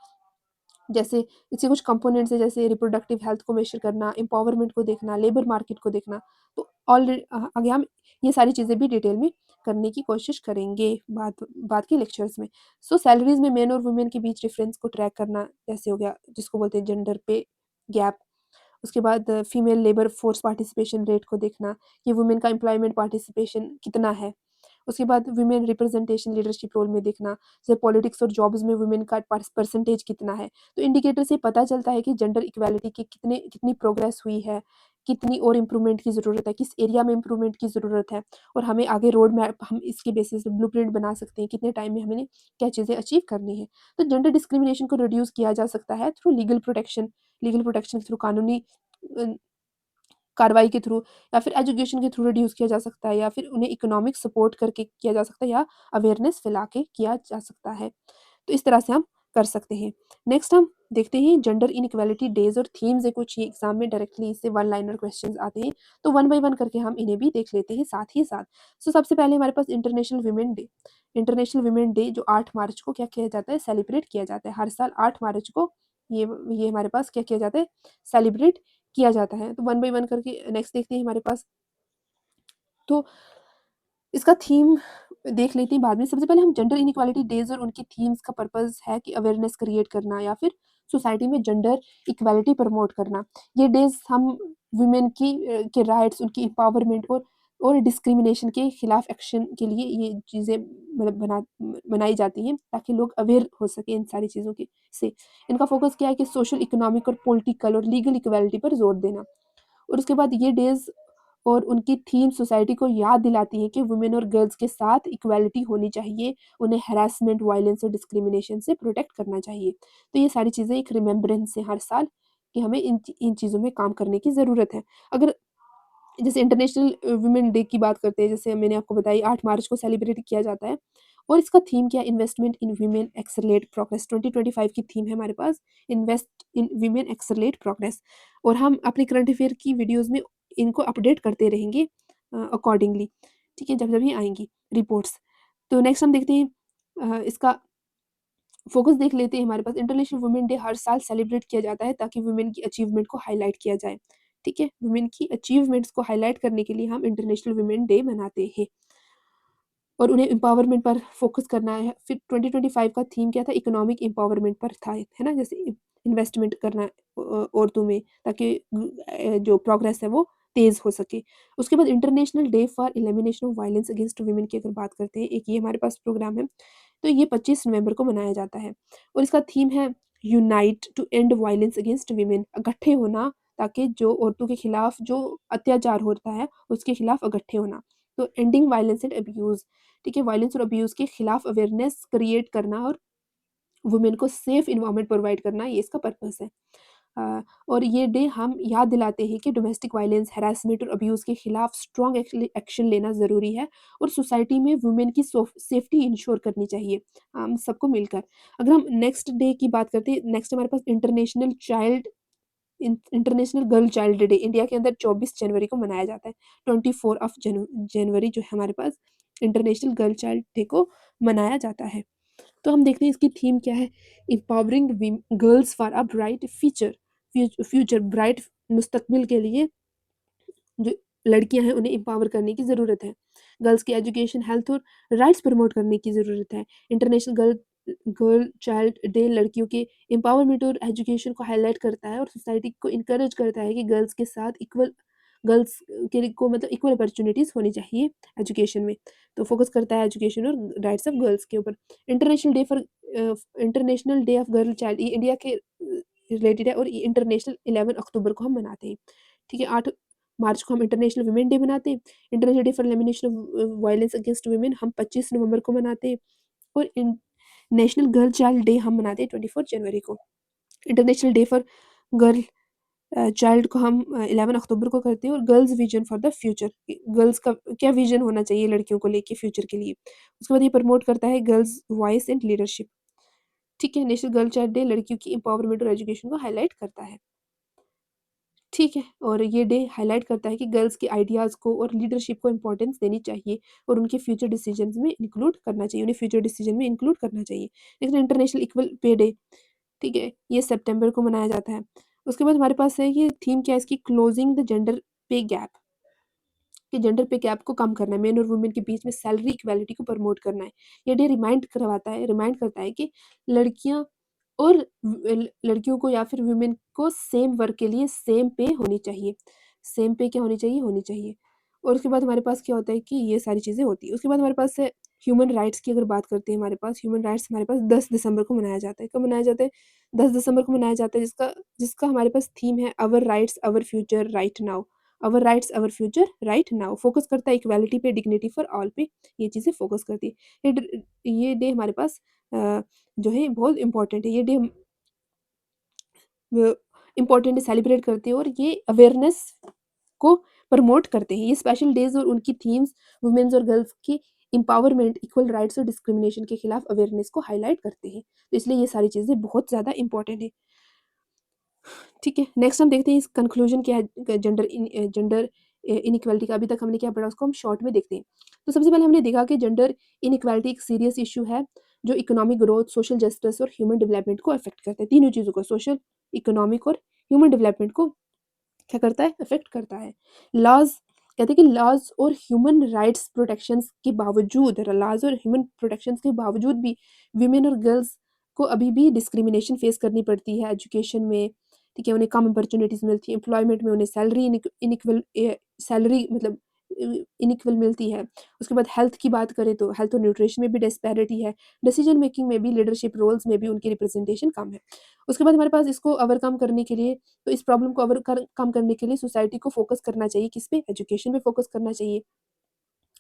जैसे इसके कुछ कंपोनेंट्स हैं, जैसे रिप्रोडक्टिव हेल्थ को मेज़र करना, एम्पावरमेंट को देखना, लेबर मार्केट को देखना। तो आगे हम ये सारी चीज़ें भी डिटेल में करने की कोशिश करेंगे बाद के लेक्चर्स में। सो सैलरीज़ में मेन और वुमेन के बीच डिफरेंस को ट्रैक करना, जैसे हो गया जिसको बोलते हैं जेंडर पे गैप। उसके बाद female labour force participation rate को देखना, कि वुमेन का एम्प्लॉयमेंट पार्टिसिपेशन कितना है। उसके बाद वुमेन रिप्रेजेंटेशन लीडरशिप रोल में देखना, जैसे पॉलिटिक्स और जॉब्स में वुमेन का परसेंटेज कितना है। तो इंडिकेटर से पता चलता है कि जेंडर इक्वालिटी की कितनी प्रोग्रेस हुई है कितनी और इम्प्रूवमेंट की ज़रूरत है, किस एरिया में इम्प्रूवमेंट की ज़रूरत है, और हमें आगे रोड मैप हम इसके बेसिस पे ब्लूप्रिंट बना सकते हैं, कितने टाइम में हमें क्या चीज़ें अचीव करनी है। तो जेंडर डिस्क्रिमिनेशन को रिड्यूस किया जा सकता है थ्रू लीगल प्रोटेक्शन थ्रू कानूनी अ, कार्रवाई के थ्रू, या फिर एजुकेशन के थ्रू रिड्यूस किया जा सकता है, या फिर उन्हें इकोनॉमिक सपोर्ट करके किया जा सकता है, या अवेयरनेस फैला के किया जा सकता है। तो इस तरह से हम कर सकते हैं। नेक्स्ट हम देखते हैं जेंडर इनइक्वालिटी डेज़ और थीम्स है कुछ, ये एग्ज़ाम में डायरेक्टली इससे वन लाइनर क्वेश्चंस आते हैं। तो वन बाय वन करके हम इन्हें भी देख लेते हैं साथ ही साथ। सो सबसे पहले हमारे पास international women day. International women day जो 8 मार्च को क्या किया जाता है, सेलिब्रेट किया जाता है। हर साल 8 मार्च को ये हमारे पास क्या किया जाता है, सेलिब्रेट किया जाता है। तो वन बाय वन करके नेक्स्ट देखते हैं हमारे पास। तो इसका थीम देख लेते हैं बाद में। सबसे पहले हम जेंडर इनइक्वालिटी डेज़ और उनकी थीम्स का पर्पज़ है कि अवेयरनेस क्रिएट करना, या फिर सोसाइटी में जेंडर इक्वालिटी प्रमोट करना। ये डेज़ हम वुमेन के राइट्स, उनकी एम्पावरमेंट और डिस्क्रिमिनेशन के खिलाफ एक्शन के लिए ये चीज़ें मतलब बनाई जाती हैं, ताकि लोग अवेयर हो सकें इन सारी चीज़ों के से। इनका फ़ोकस क्या है कि सोशल, इकोनॉमिक और पॉलिटिकल और लीगल इक्वालिटी पर ज़ोर देना। और उसके बाद ये डेज़ और उनकी थीम सोसाइटी को याद दिलाती है कि वुमेन और गर्ल्स के साथ इक्वालिटी होनी चाहिए, उन्हें हैरेसमेंट, वायलेंस और डिस्क्रिमिनेशन से प्रोटेक्ट करना चाहिए। तो ये सारी चीज़ें एक रिमेम्बरेंस है हर साल कि हमें इन चीज़ों में काम करने की ज़रूरत है। अगर जैसे इंटरनेशनल वुमेन डे की बात करते हैं, जैसे मैंने आपको बताई 8 मार्च को सेलिब्रेट किया जाता है, और इसका थीम क्या है, investment in women accelerate progress. 2025 की थीम है हमारे पास, invest in women accelerate progress. और हम अपने करंट अफेयर की वीडियोज़ में इनको अपडेट करते रहेंगे अकॉर्डिंगली, ठीक है, जब-जब ये आएँगी रिपोर्ट्स। तो नेक्स्ट हम देखते हैं इसका फोकस देख लेते हैं। हमारे पास इंटरनेशनल वुमेन डे हर साल सेलिब्रेट किया जाता है ताकि वुमेन की अचीवमेंट को हाईलाइट किया जाए, ठीक है? वुमेन की अचीवमेंट्स को हाईलाइट करने के लिए हम इंटरनेशनल वुमेन डे मनाते हैं, और उन्हें एम्पावरमेंट पर फोकस करना है। फिर 2025 का थीम क्या था? इकोनॉमिक एम्पावरमेंट पर था, है ना? जैसे इन्वेस्टमेंट करना औरतों में, ताकि जो प्रोग्रेस है वो तेज़ हो सके। उसके बाद international day for elimination of violence against women की अगर बात करते हैं, एक ये हमारे पास प्रोग्राम है। तो ये 25 नवंबर को मनाया जाता है, और इसका थीम है unite to end violence against women. इकट्ठे होना ताकि जो औरतों के खिलाफ जो अत्याचार होता है उसके खिलाफ इकट्ठे होना। तो एंडिंग वायलेंस एंड अब्यूज़, ठीक है? वायलेंस और अब्यूज़ के खिलाफ अवेयरनेस क्रिएट करना और वुमेन को सेफ एनवायरनमेंट प्रोवाइड करना, ये इसका पर्पस है। और ये डे हम याद दिलाते हैं कि डोमेस्टिक वायलेंस, हैरेसमेंट और अब्यूज़ के खिलाफ स्ट्रॉन्ग एक्शन लेना ज़रूरी है, और सोसाइटी में वुमेन की सेफ्टी इंश्योर करनी चाहिए हम सबको मिलकर। अगर हम नेक्स्ट डे की बात करते हैं, नेक्स्ट हमारे पास international girl child day India के अंदर 24 जनवरी को मनाया जाता है। 24 ऑफ जनवरी जो है हमारे पास इंटरनेशनल गर्ल चाइल्ड डे को मनाया जाता है। तो हम देखते हैं इसकी थीम क्या है, empowering girls for a bright future bright मुस्तकबिल के लिए जो लड़कियां हैं उन्हें एम्पावर करने की ज़रूरत है। गर्ल्स की एजुकेशन, हेल्थ और राइट्स प्रमोट करने की ज़रूरत है। इंटरनेशनल गर्ल चाइल्ड डे लड़कियों के एम्पावरमेंट और एजुकेशन को हाईलाइट करता है, और सोसाइटी को इनकरेज करता है कि गर्ल्स के साथ गर्ल्स के लिए को मतलब इक्वल अपॉर्चुनिटीज़ होनी चाहिए एजुकेशन में। तो फोकस करता है एजुकेशन और राइट्स ऑफ गर्ल्स के ऊपर। International day for international day of girl child, ये इंडिया के रिलेटेड है, और ये इंटरनेशनल 11 अक्टूबर को हम मनाते हैं, ठीक है? 8 मार्च को हम इंटरनेशनल वुमेन डे मनाते हैं। International day for elimination of violence against women हम 25 नवंबर को मनाते हैं, और नेशनल गर्ल चाइल्ड डे हम मनाते हैं 24 जनवरी को। International day for girl child को हम 11 अक्टूबर को करते हैं, और girls vision for the future, girls का क्या विजन होना चाहिए लड़कियों को लेके फ्यूचर के लिए। उसके बाद ये प्रमोट करता है गर्ल्स वॉइस एंड लीडरशिप, ठीक है? नेशनल गर्ल चाइल्ड डे लड़कियों की एम्पावरमेंट और एजुकेशन को हाईलाइट करता है, ठीक है? और ये डे हाइलाइट करता है कि गर्ल्स के आइडियाज़ को और लीडरशिप को इम्पोर्टेंस देनी चाहिए, और उनके फ्यूचर डिसीजंस में इंक्लूड करना चाहिए, उन्हें फ्यूचर डिसीजन में इंक्लूड करना चाहिए। लेकिन इंटरनेशनल इक्वल पे डे, ठीक है? ये सितंबर को मनाया जाता है। उसके बाद हमारे पास है ये थीम क्या है इसकी, क्लोजिंग द जेंडर पे गैप, कि जेंडर पे गैप को कम करना है, मेन और वुमेन के बीच में सैलरी इक्वालिटी को प्रमोट करना है। ये डे रिमाइंड करता है कि लड़कियाँ और लड़कियों को या फिर वुमेन को सेम वर्क के लिए सेम पे होनी चाहिए। सेम पे क्या होनी चाहिए? होनी चाहिए। और उसके बाद हमारे पास क्या होता है कि ये सारी चीज़ें होती हैं। उसके बाद हमारे पास है ह्यूमन राइट्स की अगर बात करते हैं, हमारे पास ह्यूमन राइट्स हमारे पास 10 दिसंबर को मनाया जाता है। कब मनाया जाता है? 10 दिसंबर को मनाया जाता है, जिसका जिसका हमारे पास थीम है our rights, our future, right now. Our rights our future right now, focus करता है इक्वालिटी पे, डिग्निटी फॉर ऑल पे, ये चीज़ें फोकस करती है। ये डे हमारे पास जो है बहुत इंपॉर्टेंट है। ये डे इम्पोर्टेंट सेलिब्रेट करते हैं और ये अवेयरनेस को प्रमोट करते हैं। ये स्पेशल डेज और उनकी थीम्स वुमेन्स और गर्ल्स की एम्पावरमेंट, इक्वल राइट्स और डिस्क्रिमिनेशन के खिलाफ अवेयरनेस को हाईलाइट करते हैं। तो इसलिए ये सारी चीज़ें बहुत ज़्यादा इंपॉर्टेंट है। ठीक है, नेक्स्ट हम देखते हैं इस कंक्लूजन क्या है जेंडर इनइक्वालिटी का। अभी तक हमने क्या पढ़ा उसको हम शॉर्ट में देखते हैं। तो सबसे पहले हमने देखा कि जेंडर इनइक्वालिटी एक सीरियस इशू है जो इकोनॉमिक ग्रोथ, सोशल जस्टिस और ह्यूमन डेवलपमेंट को अफेक्ट करता है। तीनों चीज़ों को, सोशल, इकोनॉमिक और ह्यूमन डेवलपमेंट को क्या करता है, अफेक्ट करता है। लॉज कहते हैं कि लॉज और ह्यूमन राइट्स प्रोटेक्शंस के बावजूद, लॉज और ह्यूमन प्रोटेक्शंस के बावजूद भी वीमेन और गर्ल्स को अभी भी डिस्क्रिमिनेशन फेस करनी पड़ती है एजुकेशन में। ठीक है, उन्हें कम अपॉर्चुनिटीज़ मिलती है, एम्प्लॉयमेंट में उन्हें सैलरी इनइक्वल सैलरी मतलब इनइक्वल मिलती है। उसके बाद हेल्थ की बात करें तो हेल्थ और न्यूट्रिशन में भी डिस्पैरिटी है। डिसीजन मेकिंग में भी, लीडरशिप रोल्स में भी उनकी रिप्रेजेंटेशन कम है। उसके बाद हमारे पास इसको ओवरकम करने के लिए, तो इस प्रॉब्लम को कम करने के लिए सोसाइटी को फोकस करना चाहिए, किस पे, एजुकेशन पे फोकस करना चाहिए।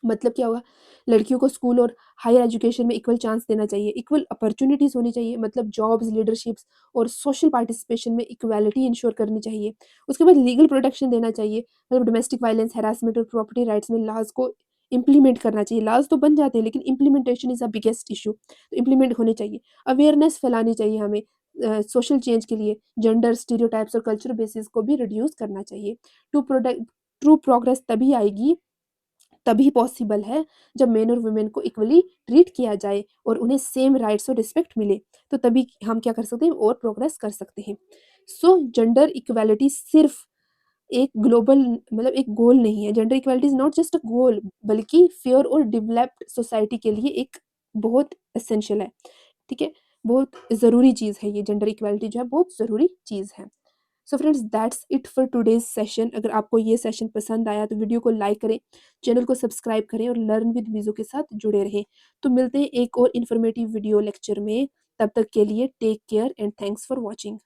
मतलब क्या होगा, लड़कियों को स्कूल और हायर एजुकेशन में इक्वल चांस देना चाहिए, इक्वल अपॉर्चुनिटीज़ होनी चाहिए, मतलब जॉब्स, लीडरशिप्स और सोशल पार्टिसिपेशन में इक्वालिटी इंश्योर करनी चाहिए। उसके बाद लीगल प्रोटेक्शन देना चाहिए, मतलब डोमेस्टिक वायलेंस, हैरासमेंट और प्रॉपर्टी राइट्स में लॉज को इम्प्लीमेंट करना चाहिए। लॉज तो बन जाते हैं लेकिन implementation is a biggest issue, तो इम्प्लीमेंट होने चाहिए। अवेयरनेस फैलानी चाहिए हमें सोशल चेंज के लिए। जेंडर स्टीरियोटाइप्स और कल्चरल बेसिस को भी रिड्यूस करना चाहिए। टू प्रोडक्ट ट्रू प्रोग्रेस तभी आएगी, तभी पॉसिबल है जब मेन और वुमेन को इक्वली ट्रीट किया जाए और उन्हें सेम राइट्स और रिस्पेक्ट मिले, तो तभी हम क्या कर सकते हैं और प्रोग्रेस कर सकते हैं। सो जेंडर इक्वालिटी सिर्फ एक ग्लोबल मतलब एक गोल नहीं है। Gender equality is not just a goal, बल्कि फेयर और डेवलप्ड सोसाइटी के लिए एक बहुत एसेंशियल है। ठीक है, बहुत ज़रूरी चीज़ है ये, जेंडर इक्वालिटी जो है बहुत ज़रूरी चीज़ है। So friends, that's it for today's session. अगर आपको ये सेशन पसंद आया तो वीडियो को लाइक करें, चैनल को सब्सक्राइब करें और लर्न विद वीजो के साथ जुड़े रहें। तो मिलते हैं एक और इन्फॉर्मेटिव वीडियो लेक्चर में। तब तक के लिए take care and thanks for watching.